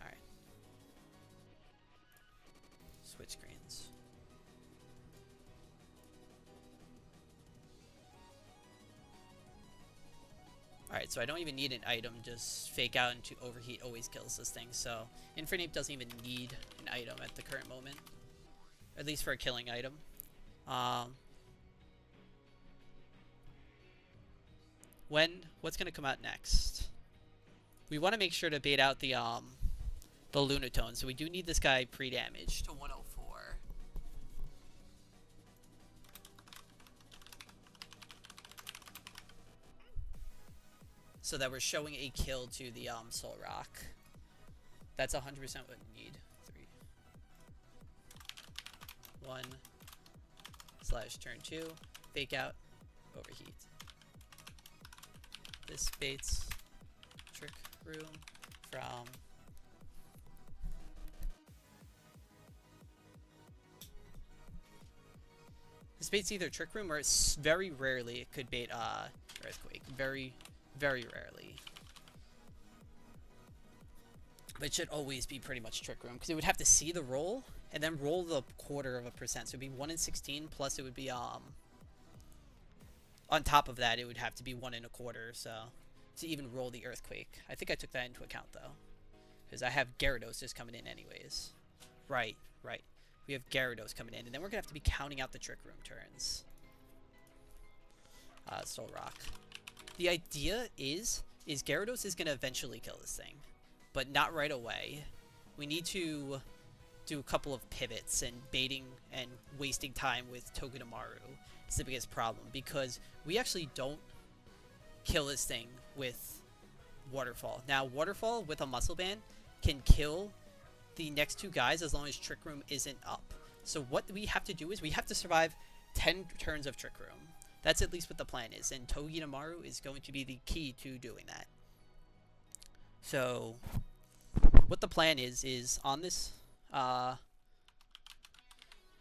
All right. Switch screens. Alright, so I don't even need an item, just fake out into overheat always kills this thing, so Infernape doesn't even need an item at the current moment. At least for a killing item. What's gonna come out next? We want to make sure to bait out the Lunatone, so we do need this guy pre-damage to 104. So that we're showing a kill to the Soul Rock. That's 100% what we need. 3, 1 / turn 2, fake out, overheat. This baits Trick Room from this baits either Trick Room or it's very rarely it could bait Earthquake. Very, very rarely. But it should always be pretty much Trick Room because it would have to see the roll and then roll the 1/4%. So it'd be 1 in 16 plus it would be on top of that it would have to be 1 1/4. So to even roll the Earthquake, I think I took that into account though, because I have Gyarados just coming in anyways. Right. We have Gyarados coming in, and then we're gonna have to be counting out the Trick Room turns. Soul Rock. The idea is Gyarados is gonna eventually kill this thing, but not right away. We need to do a couple of pivots, and baiting and wasting time with Togedemaru is the biggest problem, because we actually don't kill this thing with Waterfall. Now, Waterfall with a Muscle Band can kill the next 2 guys as long as Trick Room isn't up. So what we have to do is we have to survive 10 turns of Trick Room. That's at least what the plan is, and Togedemaru is going to be the key to doing that. So what the plan is on this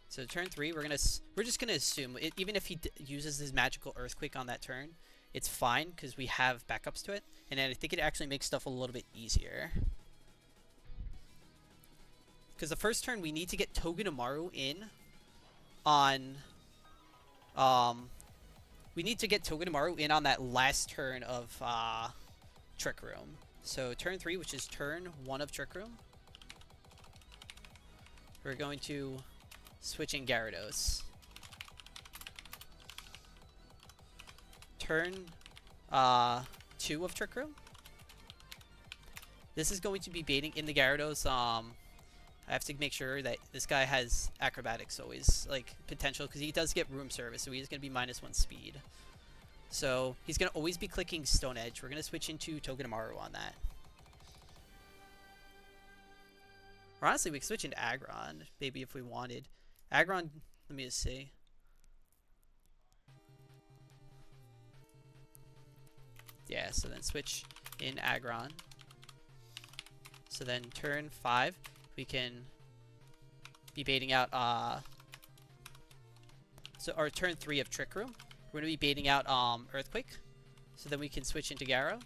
so turn 3 we're just gonna assume it, even if he uses his magical Earthquake on that turn, it's fine because we have backups to it, and then I think it actually makes stuff a little bit easier. Because the first turn we need to get Togedemaru in on we need to get Togedemaru in on that last turn of Trick Room. So turn 3, which is turn 1 of Trick Room, we're going to switch in Gyarados. Turn 2 of Trick Room, this is going to be baiting in the Gyarados. I have to make sure that this guy has acrobatics always, like, potential, because he does get room service, so he's going to be -1 speed. So he's going to always be clicking Stone Edge. We're going to switch into Togedemaru on that. Or honestly, we could switch into Aggron, maybe, if we wanted. Aggron, let me just see. Yeah, so then switch in Aggron. So then turn 5, we can be baiting out, or turn 3 of Trick Room, we're going to be baiting out Earthquake. So then we can switch into Gyarados.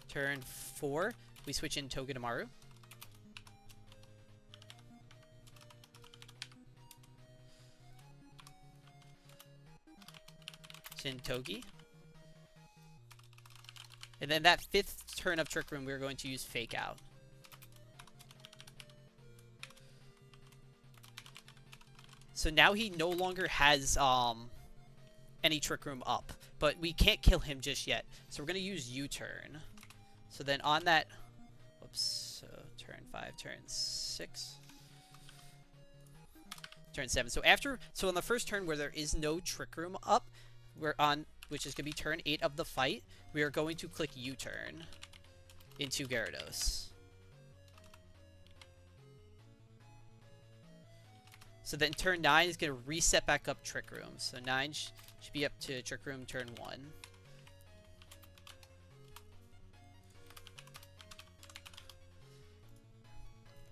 Turn 4, we switch in Togedemaru. Togi. And then that 5th turn of Trick Room, we're going to use Fake Out. So now he no longer has any Trick Room up, but we can't kill him just yet. So we're going to use U-Turn. So then on that, whoops, so turn 5, turn 6, turn 7. So on the first turn where there is no Trick Room up, we're on, which is going to be turn 8 of the fight, we are going to click U-Turn into Gyarados. So then turn 9 is going to reset back up Trick Room. So 9 should be up to Trick Room turn 1.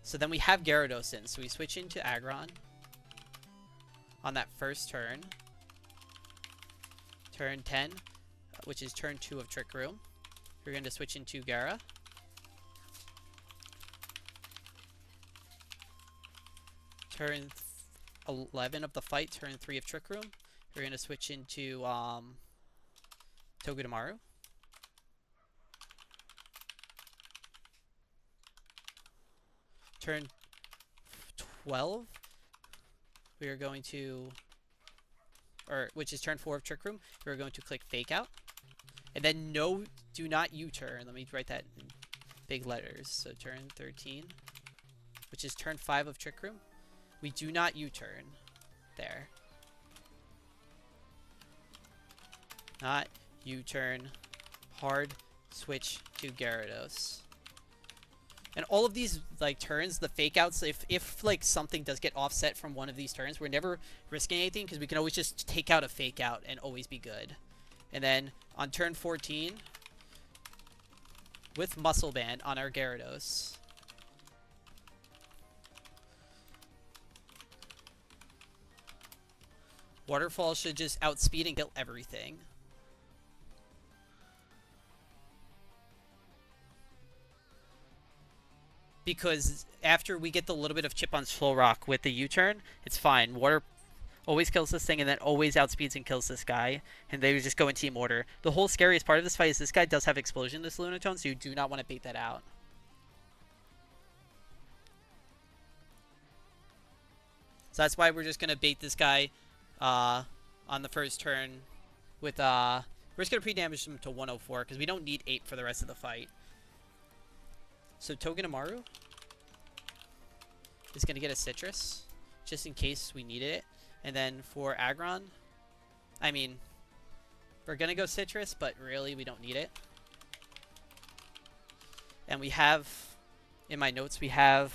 So then we have Gyarados in, so we switch into Aggron on that first turn. Turn 10, which is turn 2 of Trick Room, we're going to switch into Gyara. Turn 11 of the fight, turn 3 of Trick Room, we're going to switch into Togedemaru. Turn 12, we are going to, which is turn 4 of Trick Room, we're going to click Fake Out. And then do not U-turn. Let me write that in big letters. So turn 13, which is turn 5 of Trick Room. We do not U-turn. There. Not U-turn. Hard switch to Gyarados. And all of these like turns, the fake outs, if like something does get offset from one of these turns, we're never risking anything because we can always just take out a fake out and always be good. And then on turn 14, with Muscle Band on our Gyarados, Waterfall should just outspeed and kill everything. Because after we get the little bit of chip on Slow Rock with the U-turn, it's fine. Water always kills this thing and then always outspeeds and kills this guy. And they would just go in team order. The whole scariest part of this fight is this guy does have Explosion, this Lunatone, so you do not want to bait that out. So that's why we're just going to bait this guy on the first turn with... we're just going to pre-damage him to 104 because we don't need 8 for the rest of the fight. So Togedemaru is going to get a Citrus, just in case we needed it. And then for Aggron, I mean, we're going to go Citrus, but really we don't need it. And we have, in my notes, we have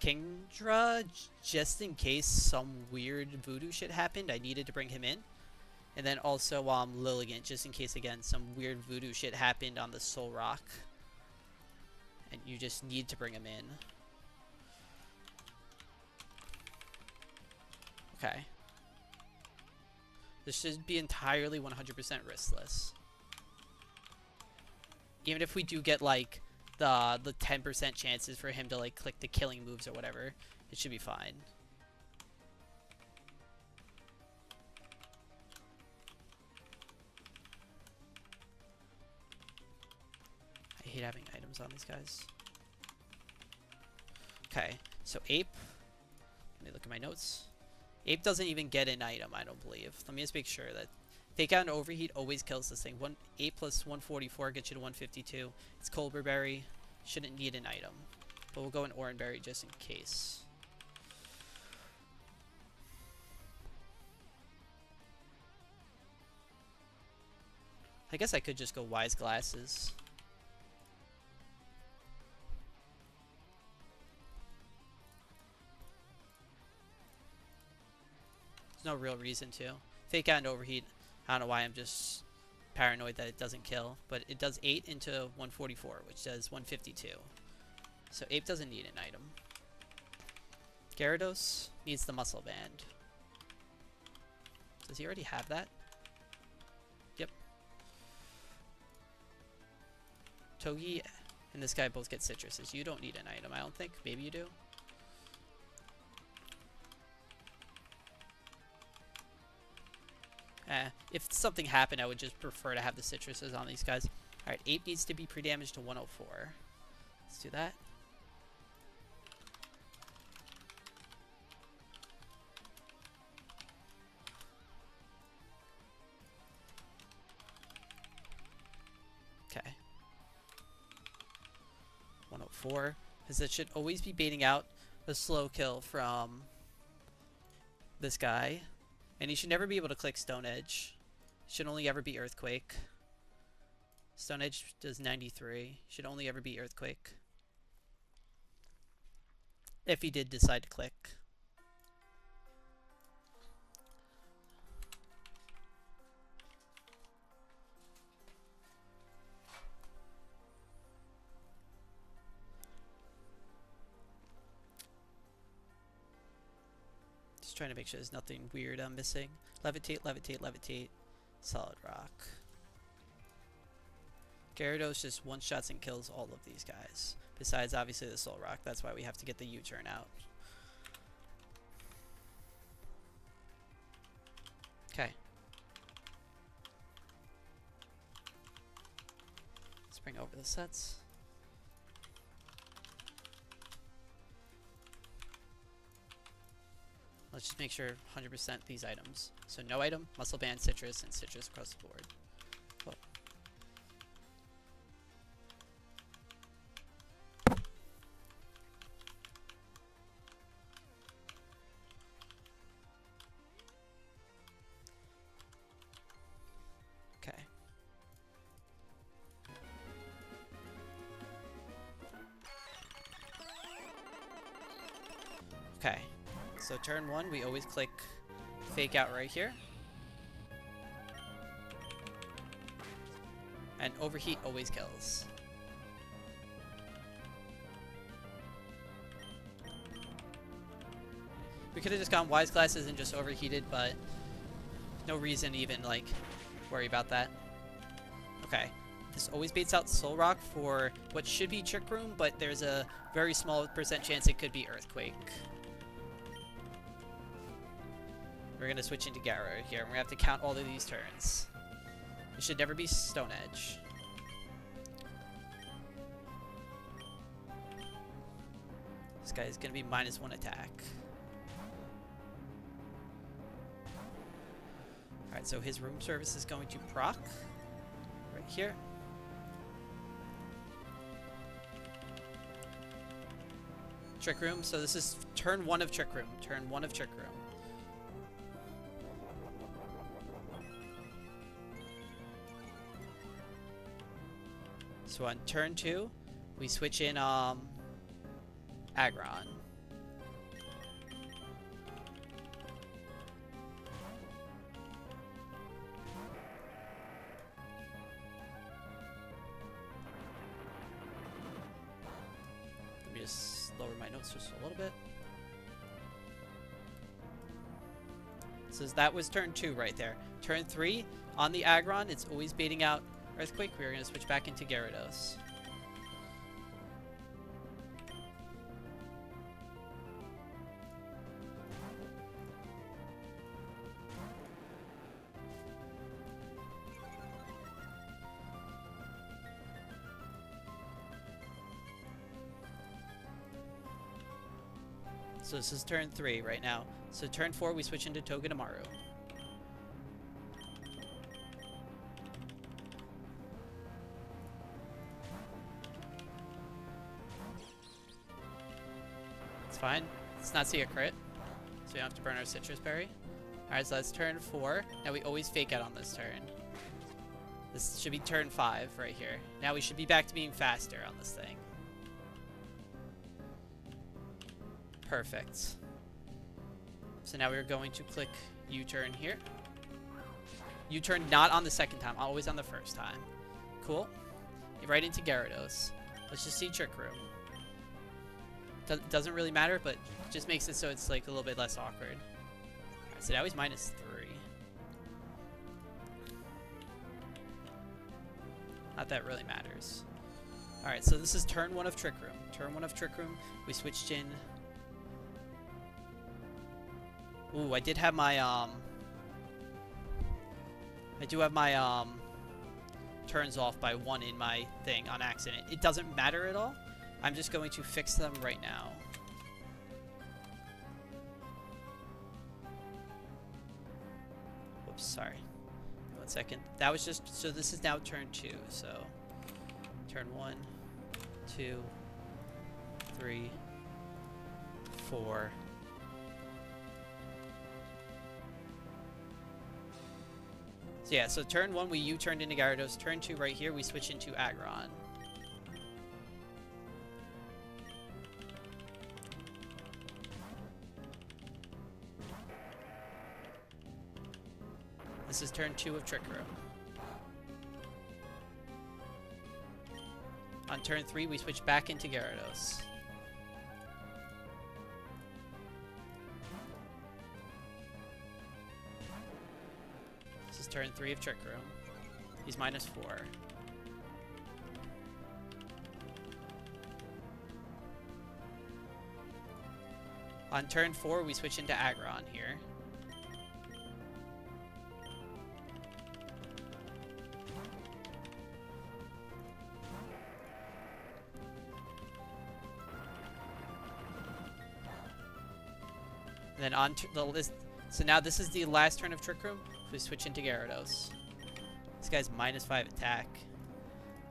Kingdra, just in case some weird voodoo shit happened. I needed to bring him in. And then also Lilligant, just in case, again, some weird voodoo shit happened on the Soul Rock. And you just need to bring him in. Okay. This should be entirely 100% riskless. Even if we do get, like, the 10% chances for him to, like, click the killing moves or whatever, it should be fine. I hate having items on these guys. Okay, so Ape. Let me look at my notes. Ape doesn't even get an item, I don't believe. Let me just make sure that Fake Out and Overheat always kills this thing. 8 plus 144 gets you to 152. It's Colbur Berry. Shouldn't need an item. But we'll go in Oran Berry just in case. I guess I could just go Wise Glasses. There's no real reason to. Fake Out and Overheat. I don't know why I'm just paranoid that it doesn't kill. But it does 8 into 144, which does 152. So Ape doesn't need an item. Gyarados needs the Muscle Band. Does he already have that? Yep. Togi and this guy both get Citruses. You don't need an item, I don't think. Maybe you do. If something happened, I would just prefer to have the Citruses on these guys. Alright, Ape needs to be pre-damaged to 104. Let's do that. Okay. 104. Because it should always be baiting out a slow kill from this guy. And he should never be able to click Stone Edge. Should only ever be Earthquake. Stone Edge does 93. Should only ever be Earthquake. If he did decide to click. Just trying to make sure there's nothing weird I'm missing. Levitate, Levitate, Levitate. Solid Rock. Gyarados just one-shots and kills all of these guys. Besides, obviously, the Soul Rock. That's why we have to get the U-turn out. Okay. Let's bring over the sets. Let's just make sure 100% these items. So no item, Muscle Band, Citrus, and Citrus across the board. Whoa. Okay. Okay. So turn 1, we always click fake out right here. And overheat always kills. We could have just gone wise glasses and just overheated, but no reason to even like worry about that. Okay. This always baits out Soul Rock for what should be Trick Room, but there's a very small % chance it could be Earthquake. We're going to switch into Gyro here. We're going to have to count all of these turns. It should never be Stone Edge. This guy is going to be -1 attack. Alright, so his room service is going to proc. Right here. Trick Room, so this is turn 1 of Trick Room. Turn 1 of Trick Room. So on turn 2, we switch in Aggron. Let me just lower my notes just a little bit. So that was turn 2 right there. Turn 3, on the Aggron, it's always baiting out Earthquake. We're going to switch back into Gyarados. So this is turn 3 right now. So turn 4, we switch into Togedemaru. It's fine. Let's not see a crit, so we don't have to burn our Citrus Berry. Alright, so that's turn 4. Now we always fake out on this turn. This should be turn 5 right here. Now we should be back to being faster on this thing. Perfect. So now we're going to click U-turn here. U-turn not on the second time, always on the first time. Cool. Right into Gyarados. Let's just see Trick Room. Doesn't really matter, but just makes it so it's like a little bit less awkward. Alright, so now he's -3. Not that really matters. Alright, so this is turn 1 of Trick Room. Turn 1 of Trick Room. We switched in. Ooh, I did have my, I do have my, turns off by 1 in my thing on accident. It doesn't matter at all. I'm just going to fix them right now. Whoops, sorry. 1 second. That was just, so this is now turn 2, so. Turn 1, 2, 3, 4. So yeah, so turn 1 we U-turned into Gyarados. Turn 2 right here we switch into Aggron. This is turn 2 of Trick Room. On turn 3 we switch back into Gyarados. Turn 3 of Trick Room. He's -4. On turn 4, we switch into Aggron here. And then on the list. So now this is the last turn of Trick Room. We switch into Gyarados. This guy's -5 attack.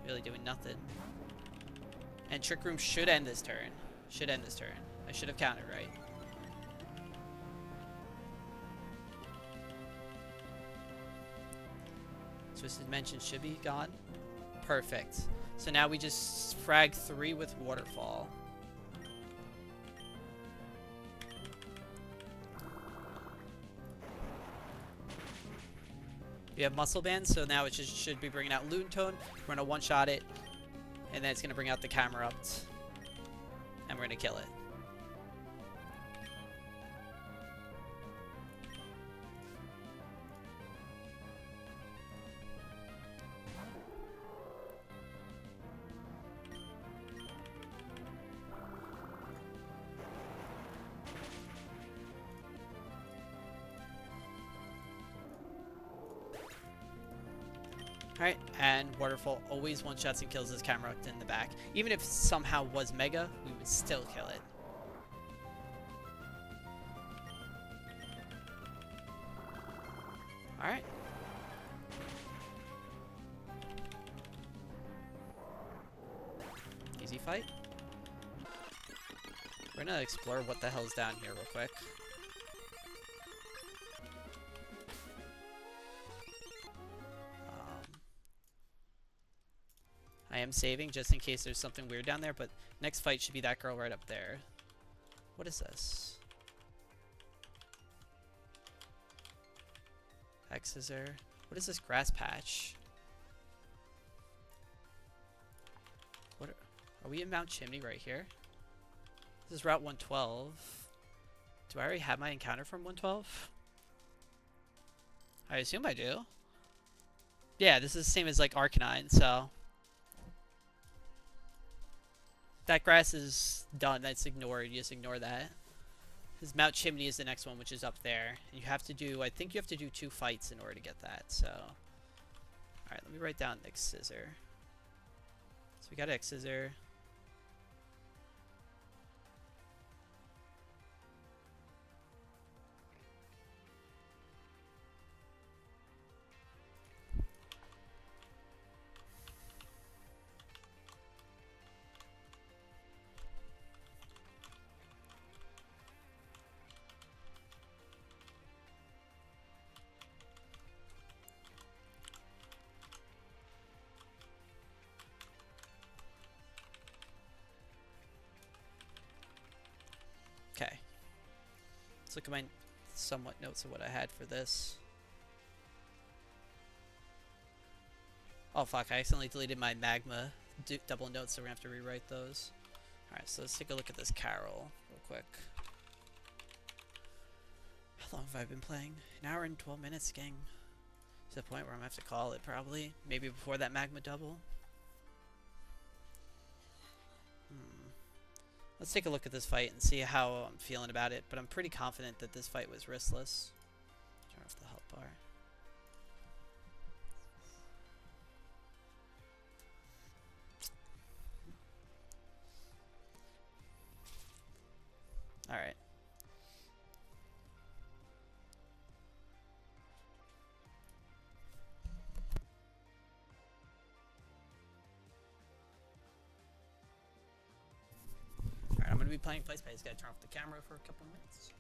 Really doing nothing. And Trick Room should end this turn. Should end this turn. I should have counted right. Twisted Dimension should be gone. Perfect. So now we just frag 3 with Waterfall. We have muscle band, so now it just should be bringing out Loon Tone. We're gonna one-shot it, and then it's gonna bring out the camera up, and we're gonna kill it. Alright, and Waterfall always one-shots and kills this camera in the back. Even if it somehow was Mega, we would still kill it. Alright. Easy fight. We're gonna explore what the hell's down here real quick. I am saving just in case there's something weird down there, but next fight should be that girl right up there. What is this? X-Scissor. What is this grass patch? What are we in Mount Chimney right here? This is Route 112. Do I already have my encounter from 112? I assume I do. Yeah, this is the same as like Arcanine, so... That grass is done. That's ignored. You just ignore that. Because Mount Chimney is the next one, which is up there. You have to do... I think you have to do 2 fights in order to get that, so... Alright, let me write down X-Scissor. So we got X-Scissor. Okay. Let's look at my somewhat notes of what I had for this. Oh fuck, I accidentally deleted my magma double notes, so we're gonna have to rewrite those. Alright, so let's take a look at this Carol real quick. How long have I been playing? An hour and 12 minutes, gang. To the point where I'm gonna have to call it probably. Maybe before that magma double. Let's take a look at this fight and see how I'm feeling about it, but I'm pretty confident that this fight was riskless. Turn off the health bar. Alright. I'm going to be playing fights, but I just got to turn off the camera for a couple minutes.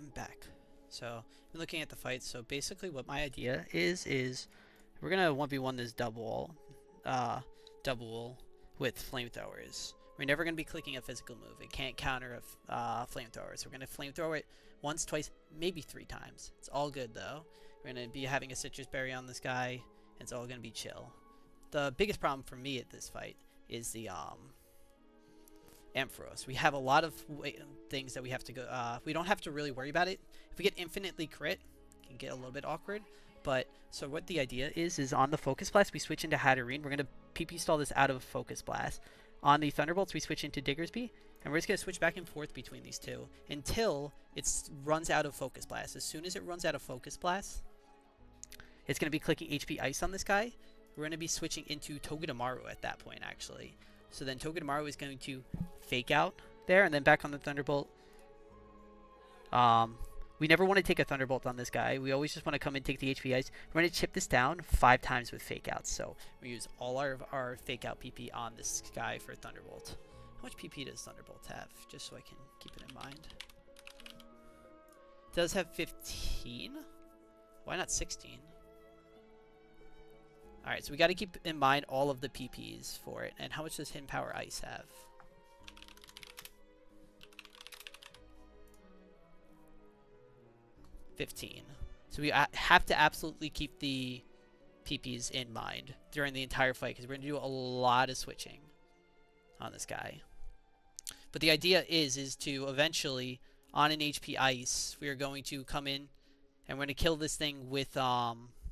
am back. So, I'm looking at the fight. So basically what my idea is we're gonna 1v1 this double with flamethrowers. We're never gonna be clicking a physical move. It can't counter a flamethrower. So we're gonna flamethrower it once, twice, maybe 3 times. It's all good though. We're gonna be having a citrus berry on this guy, and it's all gonna be chill. The biggest problem for me at this fight is the Ampharos. We have a lot of things that we have to go. We don't have to really worry about it. If we get infinitely crit, it can get a little bit awkward. But so what the idea is on the Focus Blast we switch into Hatterene. We're gonna PP stall this out of Focus Blast. On the Thunderbolts we switch into Diggersby, and we're just gonna switch back and forth between these two until it runs out of Focus Blast. As soon as it runs out of Focus Blast, it's gonna be clicking HP Ice on this guy. We're gonna be switching into Togedemaru at that point, actually. So then Togedemaru is going to fake out there, and then back on the Thunderbolt. We never want to take a Thunderbolt on this guy. We always just want to come and take the HP Ice. We're going to chip this down 5 times with fake outs. So we use all our fake out PP on this guy for Thunderbolt. How much PP does Thunderbolt have? Just so I can keep it in mind. It does have 15? Why not 16? Alright, so we got to keep in mind all of the PPs for it. And how much does Hidden Power Ice have? 15. So we have to absolutely keep the PPs in mind during the entire fight, because we're going to do a lot of switching on this guy. But the idea is to eventually, on an HP Ice, we are going to come in and we're going to kill this thing with Arcanine,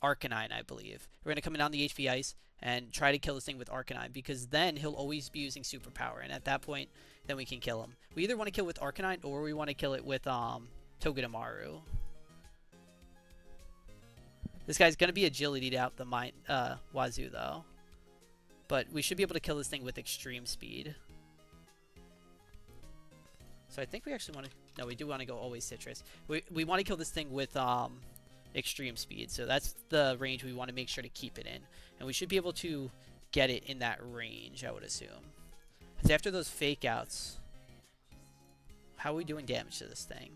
I believe. We're going to come in on the HP Ice and try to kill this thing with Arcanine, because then he'll always be using Superpower, and at that point, then we can kill him. We either want to kill with Arcanine or we want to kill it with Togedemaru. This guy's going to be agility out the wazoo, though. But we should be able to kill this thing with extreme speed. So I think we actually want to... No, we do want to go always citrus. We want to kill this thing with extreme speed. So that's the range we want to make sure to keep it in. And we should be able to get it in that range, I would assume. Because after those fake outs... How are we doing damage to this thing?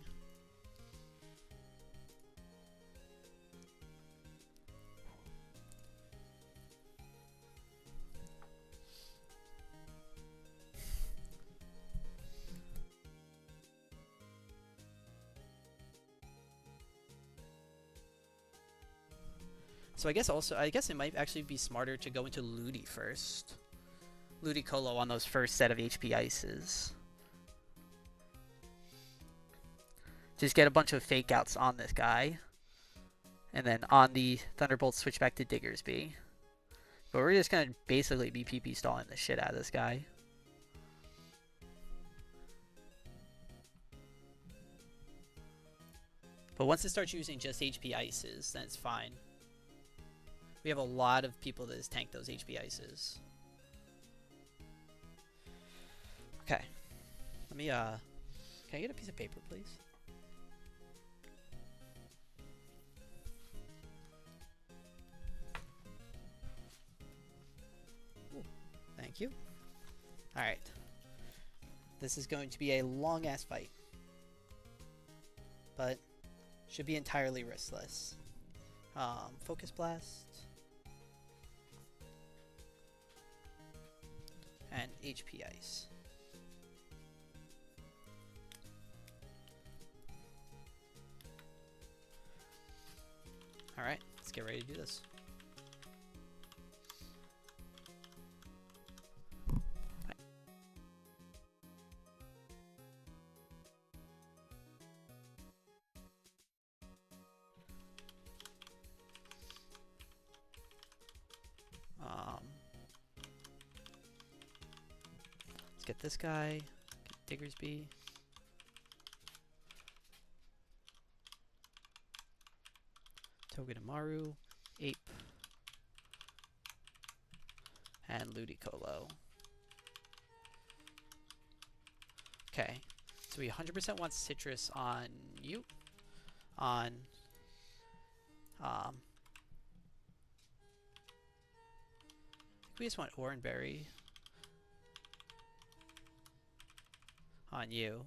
So I guess it might actually be smarter to go into Ludi first. Ludicolo on those first set of HP Ices. Just get a bunch of fake outs on this guy. And then on the Thunderbolt switch back to Diggersby. But we're just going to basically be PP stalling the shit out of this guy. But once it starts using just HP Ices, then it's fine. We have a lot of people that just tank those HP Ices. Okay. Let me, can I get a piece of paper, please? Ooh, thank you. Alright. This is going to be a long-ass fight. But should be entirely riskless. Focus Blast. And HP Ice. Alright, let's get ready to do this. Let's get this guy, get Diggersby. Togedemaru, Ape, and Ludicolo. Okay, so we 100% want Citrus on you, on we just want Oranberry on you.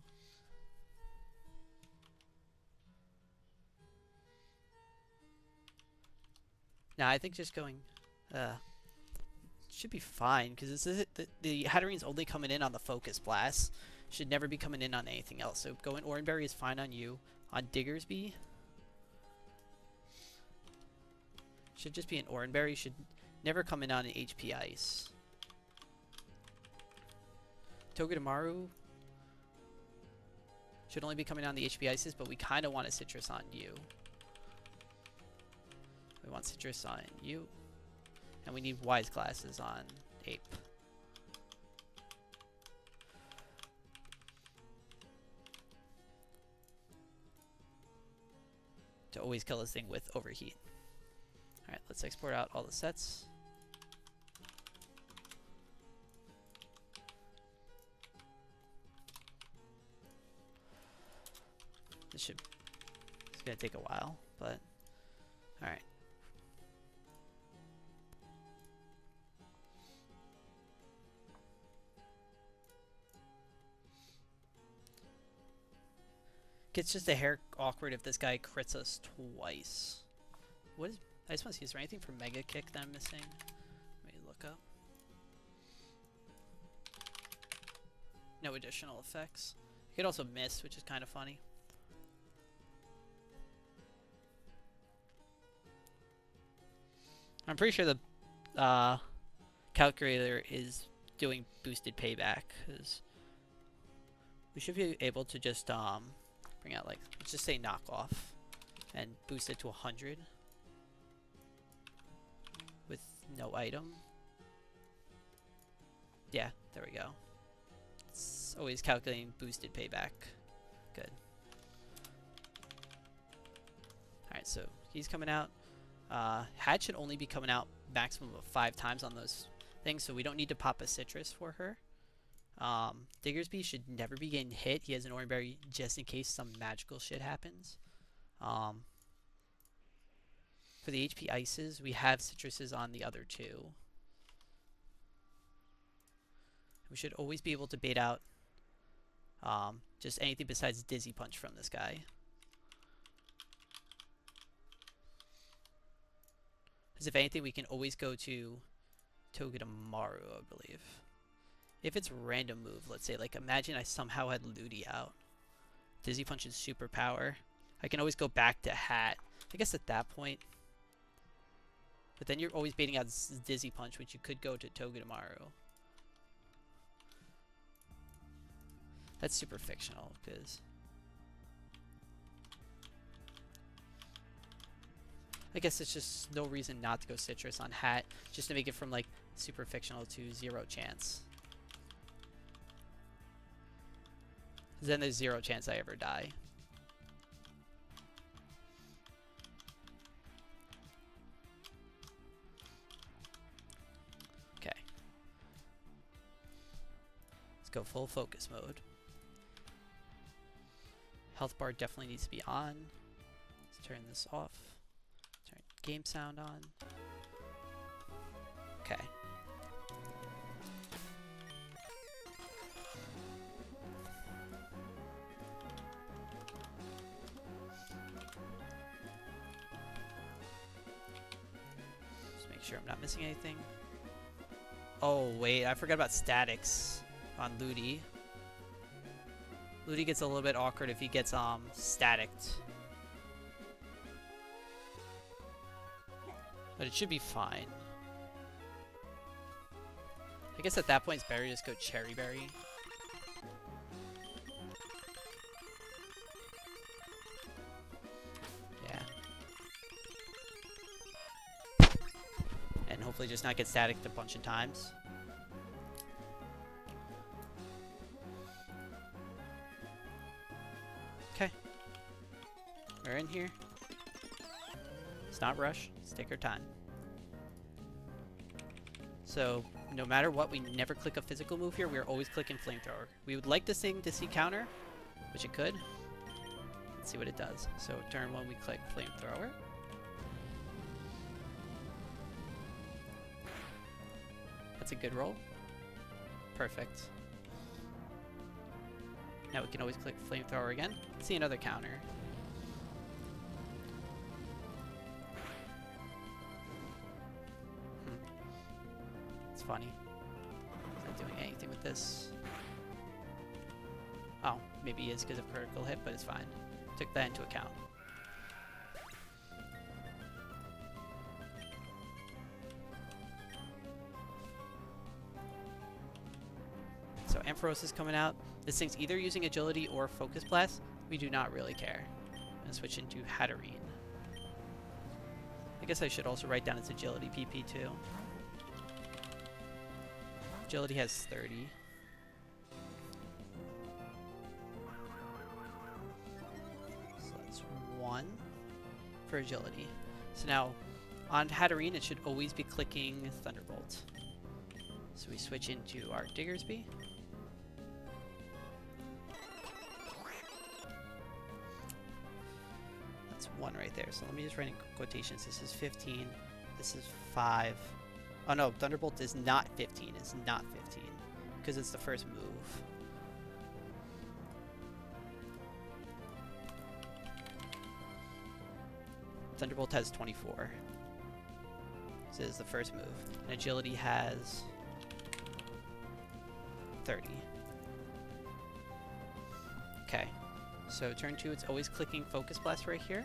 Nah, I think just going should be fine because the Hatterene's only coming in on the Focus Blast. Should never be coming in on anything else. So going Oranberry is fine on you. On Diggersby, should just be an Oranberry. Should never come in on an HP Ice. Togedemaru should only be coming on the HP Ices, but we kind of want a Citrus on you. We want Citrus on you. And we need Wise Glasses on Ape. To always kill this thing with Overheat. Alright, let's export out all the sets. It's gonna take a while, but alright. Gets just a hair awkward if this guy crits us twice. What is... I just want to see, is there anything for Mega Kick that I'm missing? Let me look up. No additional effects. You could also miss, which is kind of funny. I'm pretty sure the calculator is doing boosted payback, because we should be able to just bring out, like, let's just say knockoff and boost it to 100 with no item. Yeah, there we go. It's always calculating boosted payback. Good. Alright, so he's coming out. Hat should only be coming out maximum of 5 times on those things, so we don't need to pop a Citrus for her. Diggersby should never be getting hit. He has an Oranberry just in case some magical shit happens. For the HP Ices, we have Citruses on the other two. We should always be able to bait out just anything besides Dizzy Punch from this guy. Because if anything, we can always go to Togedemaru, I believe. If it's random move, let's say, like, imagine I somehow had Ludi out. Dizzy Punch is superpower. I can always go back to Hat. I guess at that point. But then you're always baiting out Dizzy Punch, which you could go to Togedemaru. That's super fictional, because... I guess it's just no reason not to go Citrus on Hat, just to make it from, like, super fictional to 0 chance. Then there's 0 chance I ever die. Okay. Let's go full focus mode. Health bar definitely needs to be on. Let's turn this off. Turn game sound on. Okay. Sure I'm not missing anything. Oh wait, I forgot about statics on Ludi. Ludi gets a little bit awkward if he gets staticked. But it should be fine. I guess at that point it's better to just go Cherry Berry. Hopefully just not get staticked a bunch of times. Okay. We're in here. Let's not rush. Let's take our time. So, no matter what, we never click a physical move here. We're always clicking Flamethrower. We would like this thing to see counter, which it could. Let's see what it does. So, turn 1, we click Flamethrower. That's a good roll. Perfect. Now we can always click Flamethrower again. See another counter. funny. Is not doing anything with this. Oh, maybe it's because of critical hit, but it's fine. Took that into account. So Ampharos is coming out. This thing's either using agility or focus blast. We do not really care. I'm gonna switch into Hatterene. I guess I should also write down its agility PP too. Agility has 30. So that's 1 for agility. So now on Hatterene, it should always be clicking Thunderbolt. So we switch into our Diggersby. That's 1 right there. So let me just write in quotations. This is 15. This is 5. Oh no, Thunderbolt is not 15. It's not 15 because it's the first move. Thunderbolt has 24. This is the first move. And Agility has 30. Okay. So turn 2, it's always clicking Focus Blast right here.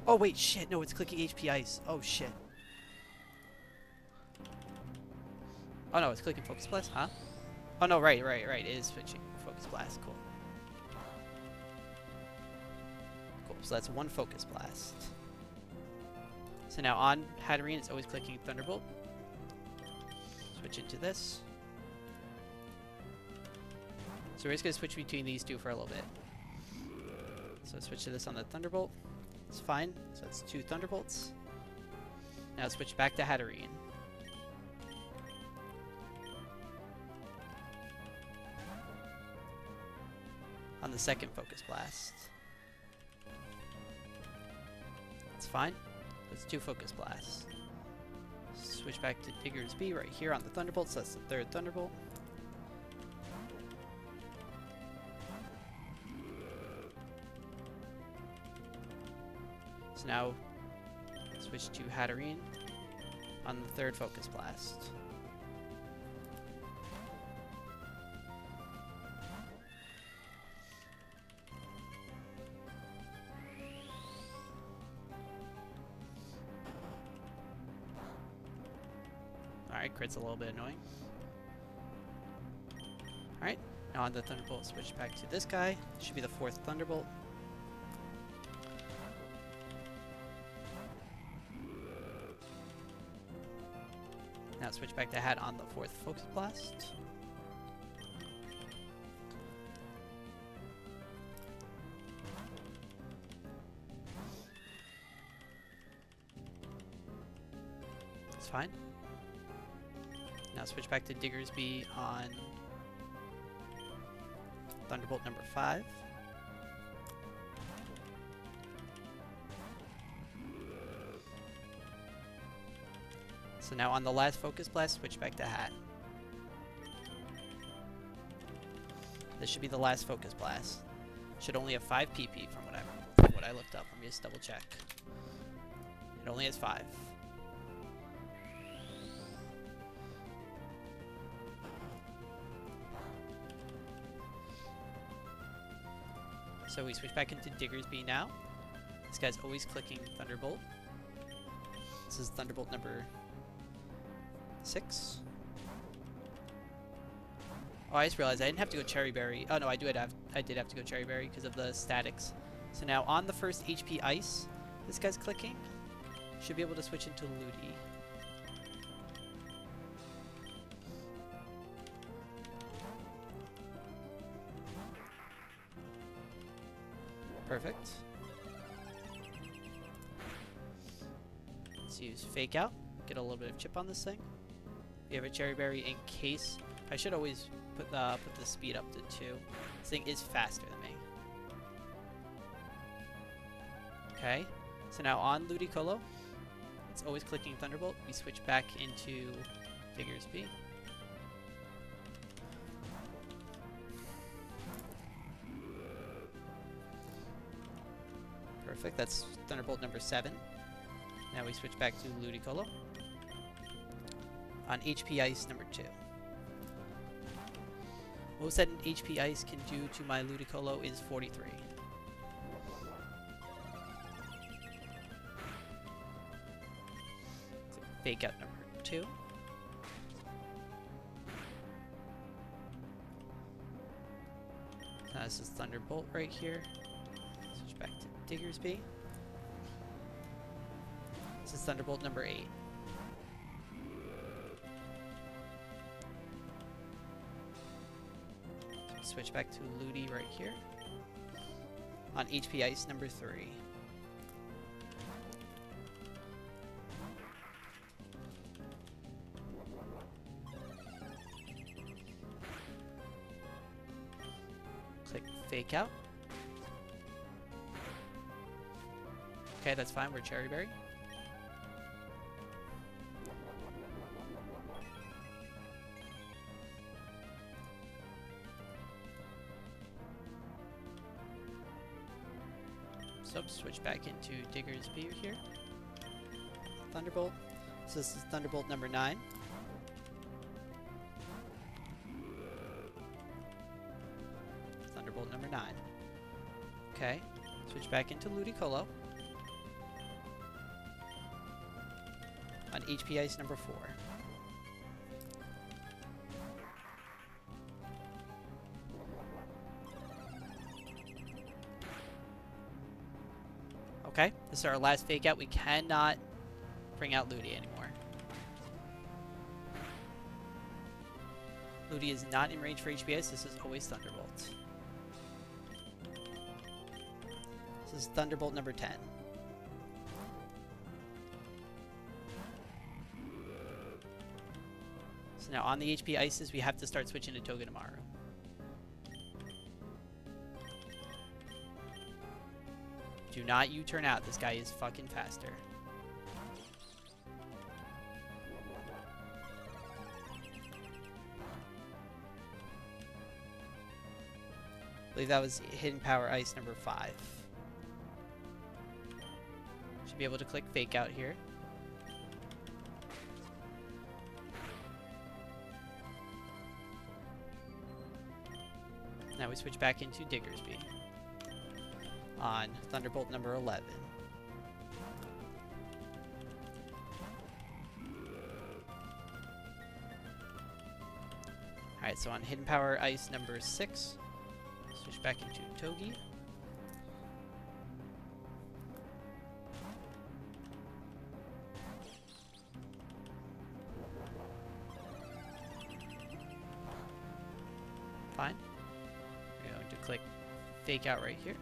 Oh wait, shit, no, it's clicking HP Ice. Oh shit. Oh no, it's clicking Focus Blast, huh? Oh no, right, it is switching Focus Blast, cool. Cool, so that's 1 Focus Blast. So now on Hatterene, it's always clicking Thunderbolt. Switch into this. So we're just gonna switch between these two for a little bit. So switch to this on the Thunderbolt. It's fine. So that's 2 Thunderbolts. Now switch back to Hatterene. On the second Focus Blast. That's fine. That's 2 Focus Blasts. Switch back to Diggersby right here on the Thunderbolt. So that's the 3rd Thunderbolt. So now switch to Hatterene on the 3rd Focus Blast. Alright, crit's a little bit annoying. Alright, now on the Thunderbolt, switch back to this guy. Should be the 4th Thunderbolt. Now switch back to Hat on the 4th Focus Blast. That's fine. Now switch back to Diggersby on Thunderbolt number 5. So now on the last Focus Blast, switch back to Hat. This should be the last Focus Blast. Should only have 5 PP from what I looked up. Let me just double check. It only has 5. So we switch back into Diggersby now. This guy's always clicking Thunderbolt. This is Thunderbolt number 6. Oh, I just realized I didn't have to go Cherry Berry. Oh no, I did have to go Cherry Berry because of the statics. So now on the first HP Ice, this guy's clicking. Should be able to switch into Ludi. Perfect. Let's use Fake Out. Get a little bit of chip on this thing. We have a Cherry Berry in case. I should always put the speed up to 2. This thing is faster than me. Okay. So now on Ludicolo, it's always clicking Thunderbolt. We switch back into Diggersby. Perfect, that's Thunderbolt number 7. Now we switch back to Ludicolo. On HP Ice number 2. Most that an HP Ice can do to my Ludicolo is 43. Fake out number 2. This is Thunderbolt right here. Switch back to Diggersby. This is Thunderbolt number 8. Switch back to Ludi right here. On HP Ice number 3. Click Fake Out. Okay, that's fine. We're Cherry Berry. Switch back into Diggersby here. Thunderbolt. So this is Thunderbolt number 9. Thunderbolt number 9. Okay. Switch back into Ludicolo. On HP Ice number 4. Okay, this is our last fake out. We cannot bring out Ludi anymore. Ludi is not in range for HPS. This is always Thunderbolt. This is Thunderbolt number 10. So now on the HP Ices, we have to start switching to Togedemaru. Do not U-turn out. This guy is fucking faster. I believe that was Hidden Power Ice number 5. Should be able to click Fake Out here. Now we switch back into Diggersby. On Thunderbolt number 11. Alright, so on Hidden Power Ice number 6, switch back into Togi. Fine. We're going to click Fake Out right here.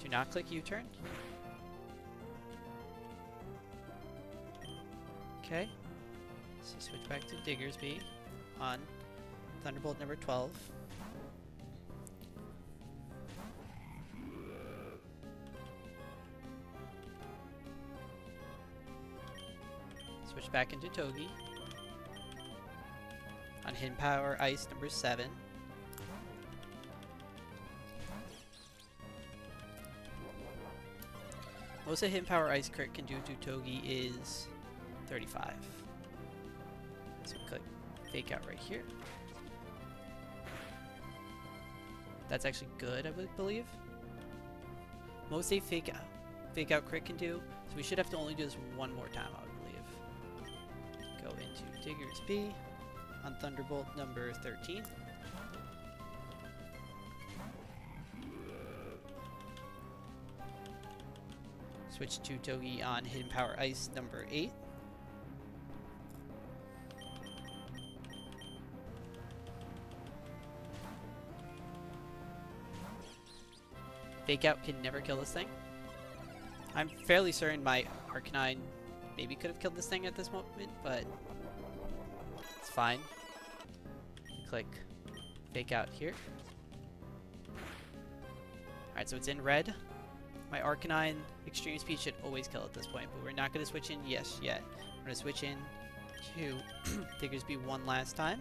Do not click U-turn. Okay. So switch back to Diggersby on Thunderbolt number 12. Switch back into Togi on Hidden Power Ice number 7. Most of Hidden Power Ice crit can do to Togi is 35. So click Fake Out right here. That's actually good, I would believe. Most a Fake Out crit can do, so we should have to only do this one more time, I would believe. Go into Diggersby on Thunderbolt number 13. Switch to Togi on Hidden Power Ice number 8. Fake Out can never kill this thing. I'm fairly certain my Arcanine maybe could have killed this thing at this moment, but it's fine. Click Fake Out here. Alright, so it's in red. My Arcanine Extreme Speed should always kill at this point, but we're not going to switch in yes yet. We're going to switch in to Diggersby one last time.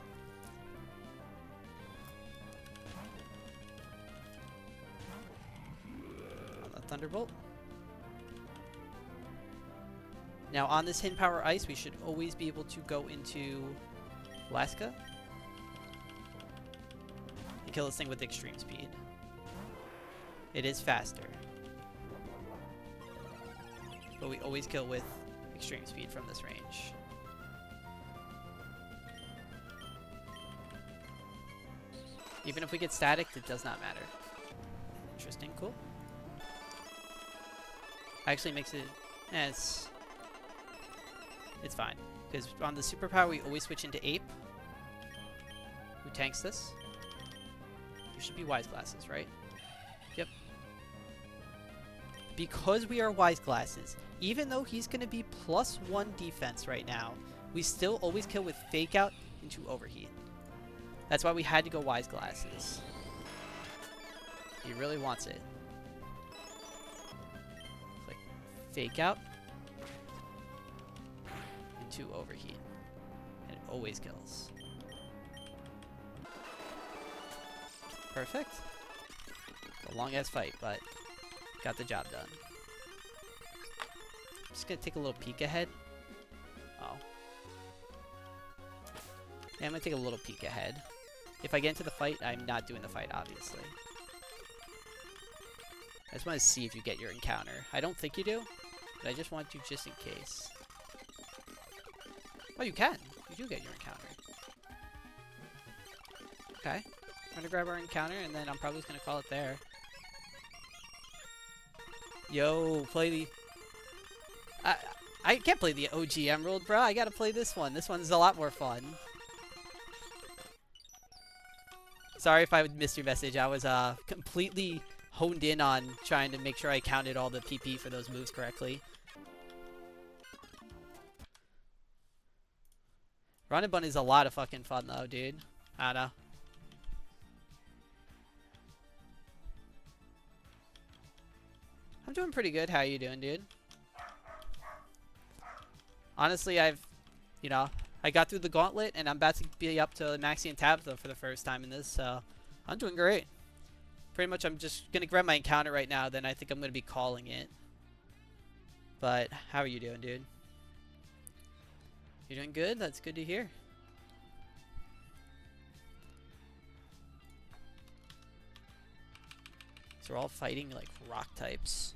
On the Thunderbolt. Now on this hidden power ice, we should always be able to go into Alaska and kill this thing with extreme speed. It is faster, but we always kill with extreme speed from this range. Even if we get static, it does not matter. Interesting, cool. Actually makes it, it's fine. Because on the superpower, we always switch into Ape, who tanks this. You should be Wise Glasses, right? Yep. Because we are Wise Glasses, even though he's going to be +1 defense right now, we still always kill with Fake Out into Overheat. That's why we had to go Wise Glasses. He really wants it. It's like Fake Out into Overheat. And it always kills. Perfect. A long ass fight, but got the job done. I'm just gonna take a little peek ahead. Oh. Yeah, I'm gonna take a little peek ahead. If I get into the fight, I'm not doing the fight, obviously. I just want to see if you get your encounter. I don't think you do, but I just want to just in case. Oh, you can. You do get your encounter. Okay. I'm gonna grab our encounter, and then I'm probably just gonna call it there. Yo, play the... I can't play the OG Emerald, bro. I gotta play this one. This one's a lot more fun. Sorry if I missed your message. I was completely honed in on trying to make sure I counted all the PP for those moves correctly. Run and Bun is a lot of fucking fun though, dude. I don't know. I'm doing pretty good. How you doing, dude? Honestly, you know, I got through the gauntlet, and I'm about to be up to Maxi and Tabitha for the first time in this, so I'm doing great. Pretty much, I'm just going to grab my encounter right now, then I think I'm going to be calling it. But, how are you doing, dude? You're doing good? That's good to hear. So we're all fighting, like, rock types.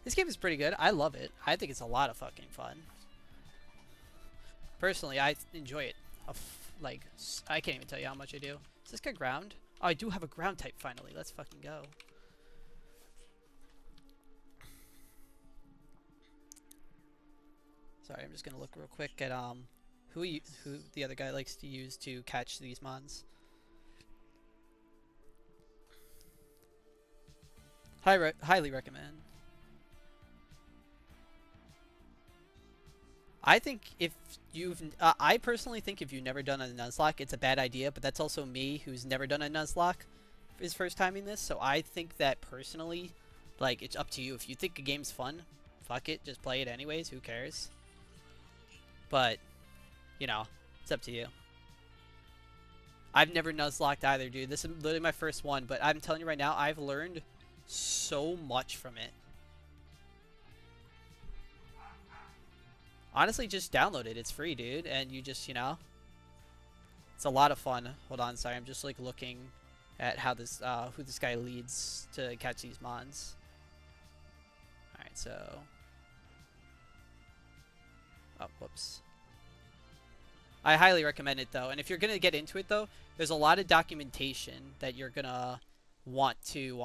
This game is pretty good. I love it. I think it's a lot of fucking fun. Personally, I enjoy it. Like, I can't even tell you how much I do. Is this good ground? Oh, I do have a ground type finally. Let's fucking go. Sorry, I'm just gonna look real quick at who the other guy likes to use to catch these mons. Highly recommend. I think if I personally think if you've never done a Nuzlocke, it's a bad idea, but that's also me who's never done a Nuzlocke is first timing this, so I think that personally, like, it's up to you. If you think a game's fun, fuck it, just play it anyways, who cares? But, you know, it's up to you. I've never Nuzlocked either, dude. This is literally my first one, but I'm telling you right now, I've learned so much from it. Honestly, just download it. It's free, dude. And you just, you know, it's a lot of fun. Hold on, sorry. I'm just, like, looking at how this, who this guy leads to catch these mons. Alright, so... Oh, whoops. I highly recommend it, though. And if you're going to get into it, though, there's a lot of documentation that you're going to want to,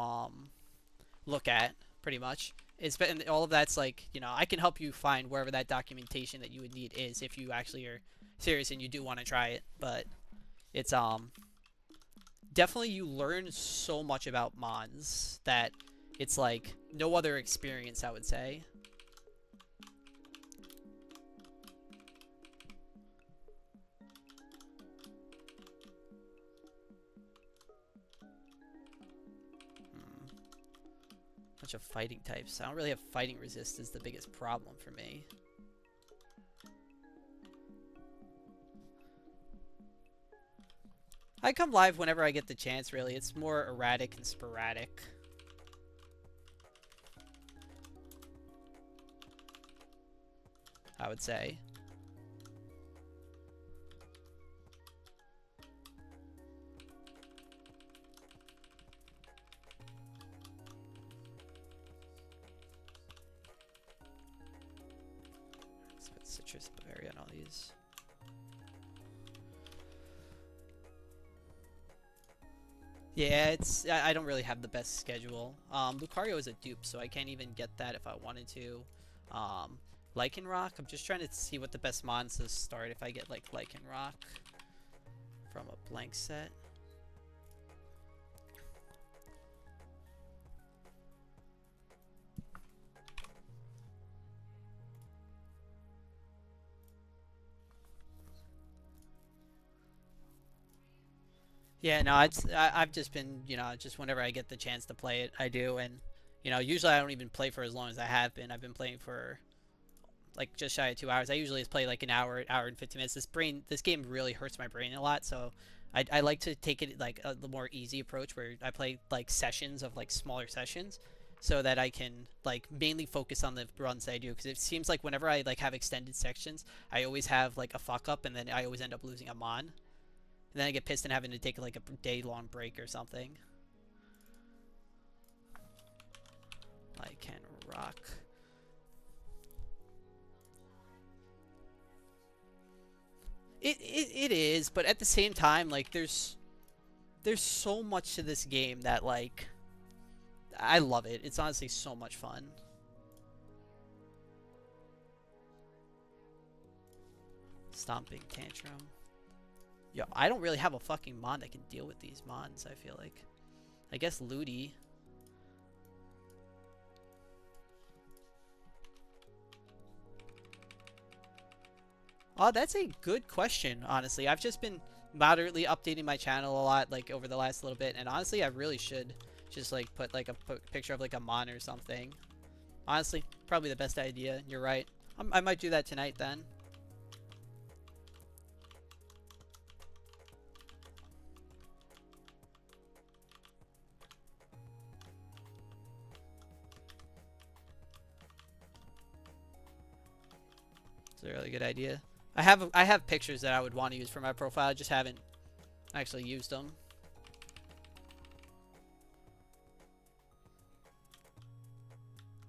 look at, pretty much. And all of that's like, you know, I can help you find wherever that documentation that you would need is if you actually are serious and you do want to try it. But it's definitely, you learn so much about mons that it's like no other experience, I would say. Of fighting types. I don't really have fighting resist is the biggest problem for me. I come live whenever I get the chance, really. It's more erratic and sporadic, I would say. Let's put citrus Bavaria on all these. Yeah, it's I don't really have the best schedule. Lucario is a dupe, so I can't even get that if I wanted to. Lichen Rock, I'm just trying to see what the best mons to start if I get like Lichen Rock from a blank set. Yeah, no, I've just been, just whenever I get the chance to play it, I do, and usually I don't even play for as long as I have been. I've been playing for like just shy of 2 hours. I usually play like an hour and 50 minutes. This game really hurts my brain a lot, so I like to take it like the more easy approach where I play like sessions of like smaller sessions, so that I can like mainly focus on the runs that I do. Because it seems like whenever I like have extended sections, I always have like a fuck up, and then I always end up losing a mon. And then I get pissed and having to take like a day-long break or something. I can rock. It is, but at the same time, like there's so much to this game that like I love it. It's honestly so much fun. Stomping Tantrum. Yo, I don't really have a fucking mon that can deal with these mons, I feel like. I guess Ludi. Oh, that's a good question, honestly. I've just been moderately updating my channel a lot, like, over the last little bit. And honestly, I really should just, like, put, like, a picture of, like, a mon or something. Honestly, probably the best idea. You're right. I might do that tonight, then. It's a really good idea. I have pictures that I would want to use for my profile. I just haven't actually used them.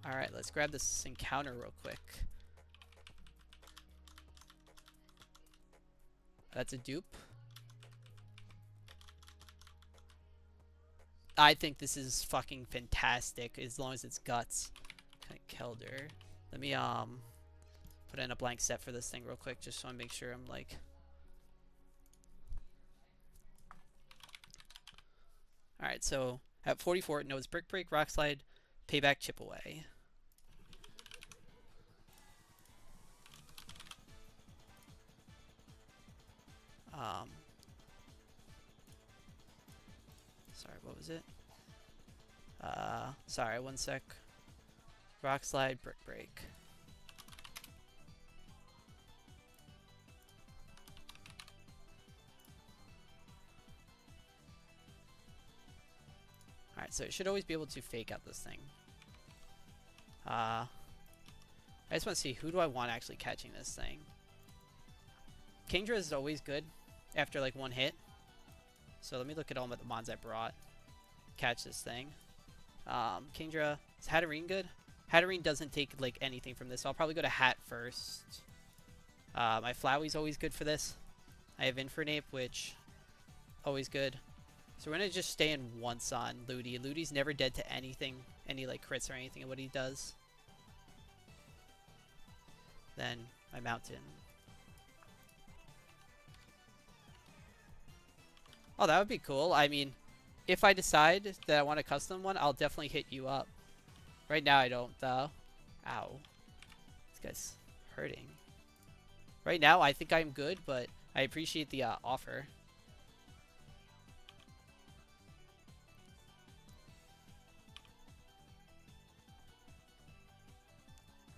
Alright, let's grab this encounter real quick. That's a dupe. I think this is fucking fantastic as long as it's guts. Kind of Kelder. Let me put in a blank set for this thing real quick just so I make sure I'm like... Alright, so at 44, no, it's Brick Break, Rock Slide, Payback, Chip Away. Sorry, what was it? Sorry, one sec. Rock Slide, Brick Break. Alright, so it should always be able to fake out this thing. I just want to see, who do I want actually catching this thing? Kingdra is always good after like one hit. So let me look at all the mons I brought. Catch this thing. Kingdra, is Hatterene good? Hatterene doesn't take like anything from this, so I'll probably go to Hat first. My Flowey's always good for this. I have Infernape, which always good. So we're gonna just stay in once on Ludi. Ludi's never dead to anything, any like crits or anything of what he does. Then my Mountain. Oh, that would be cool. I mean, if I decide that I want a custom one, I'll definitely hit you up. Right now I don't, though. Ow. This guy's hurting. Right now I think I'm good, but I appreciate the offer.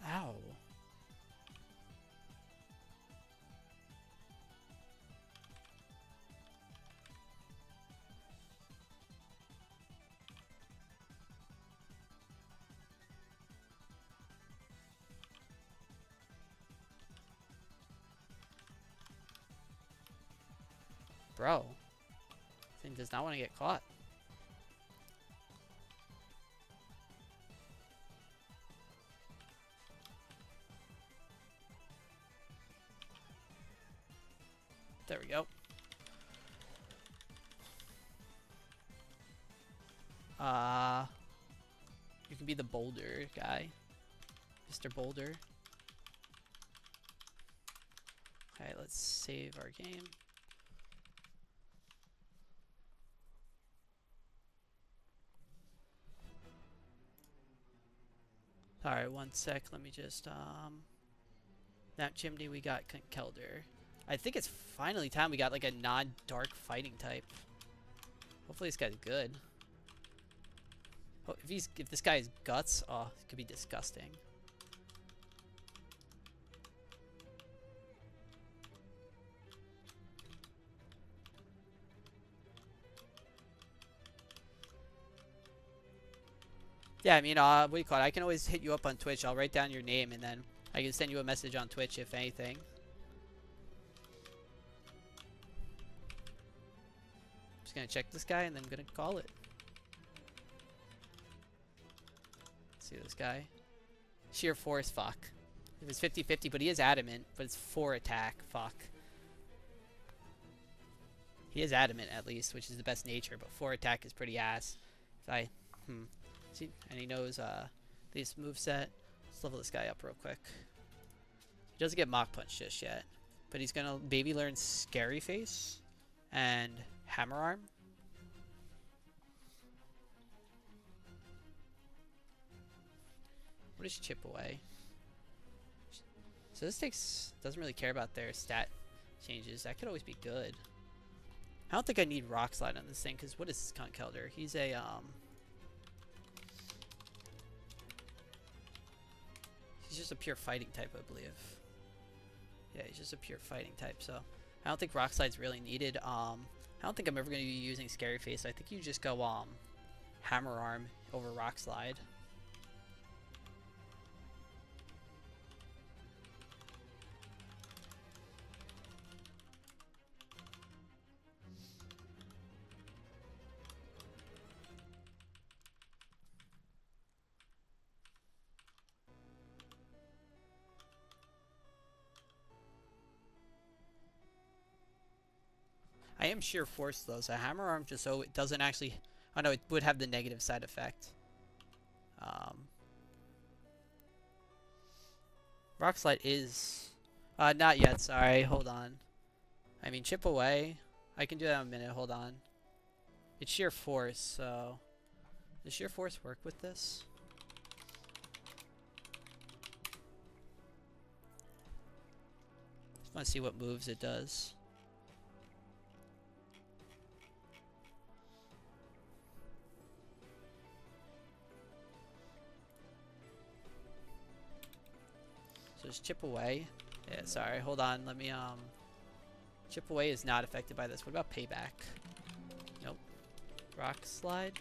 Ow. Bro. Thing does not want to get caught. There we go. You can be the boulder guy. Mr. Boulder. Okay, let's save our game. Alright, one sec. Let me just, that chimney we got Kelder. I think it's finally time we got like a non-dark fighting type. Hopefully this guy's good. Oh, if this guy is guts, oh, it could be disgusting. Yeah, I mean, what do you call it? I can always hit you up on Twitch. I'll write down your name and then I can send you a message on Twitch if anything. Just gonna check this guy and then I'm gonna call it. Let's see this guy. Sheer force, fuck. If it's 50-50, but he is adamant, but it's 4 attack, fuck. He is adamant at least, which is the best nature, but 4 attack is pretty ass. If I, see, and he knows this moveset. Let's level this guy up real quick. He doesn't get Mach Punch just yet, but he's gonna maybe learn Scary Face and Hammer Arm. What does Chip Away? So this doesn't really care about their stat changes. That could always be good. I don't think I need Rock Slide on this thing, because what is this Cunt Kelder? He's a, he's just a pure fighting type, I believe. Yeah, he's just a pure fighting type, so I don't think Rock Slide's really needed. I don't think I'm ever going to be using Scary Face. I think you just go, Hammer Arm over Rock Slide. I am sheer force though, so Hammer Arm just so it doesn't actually... Oh no, it would have the negative side effect. Rock Slide is... not yet, sorry, hold on. I mean, Chip Away. I can do that in a minute, hold on. It's sheer force, so... Does sheer force work with this? Just want to see what moves it does. So just Chip Away. Yeah, sorry, hold on, let me, Chip Away is not affected by this. What about Payback? Nope. Rock Slide?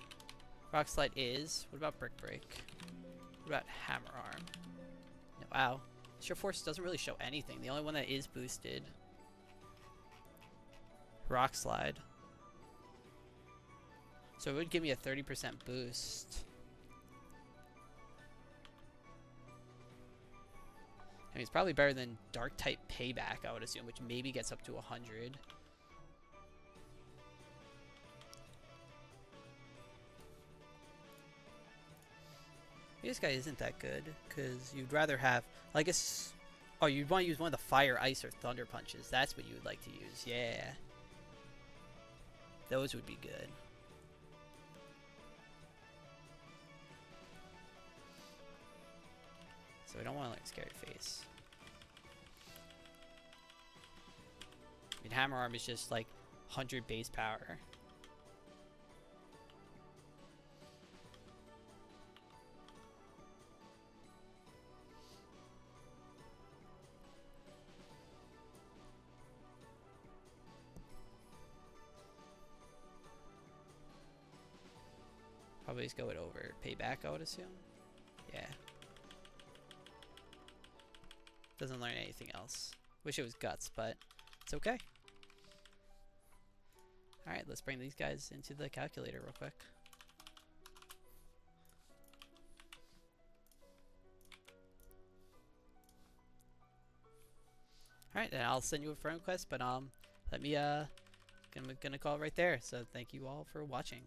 Rock Slide is. What about Brick Break? What about Hammer Arm? No, wow. Sheer Force doesn't really show anything. The only one that is boosted. Rock Slide. So it would give me a 30% boost. I mean, it's probably better than Dark type Payback, I would assume, which maybe gets up to 100. This guy isn't that good, because you'd rather have, I guess, oh, you'd want to use one of the Fire, Ice, or Thunder Punches. That's what you would like to use, yeah. Those would be good. So we don't want to like Scary Face. I mean, Hammer Arm is just like 100 base power. Probably just go it over Payback, I would assume. Yeah. Doesn't learn anything else. Wish it was Guts, but it's okay. Alright, let's bring these guys into the calculator real quick. Alright, then I'll send you a friend request, but let me gonna call it right there. So thank you all for watching.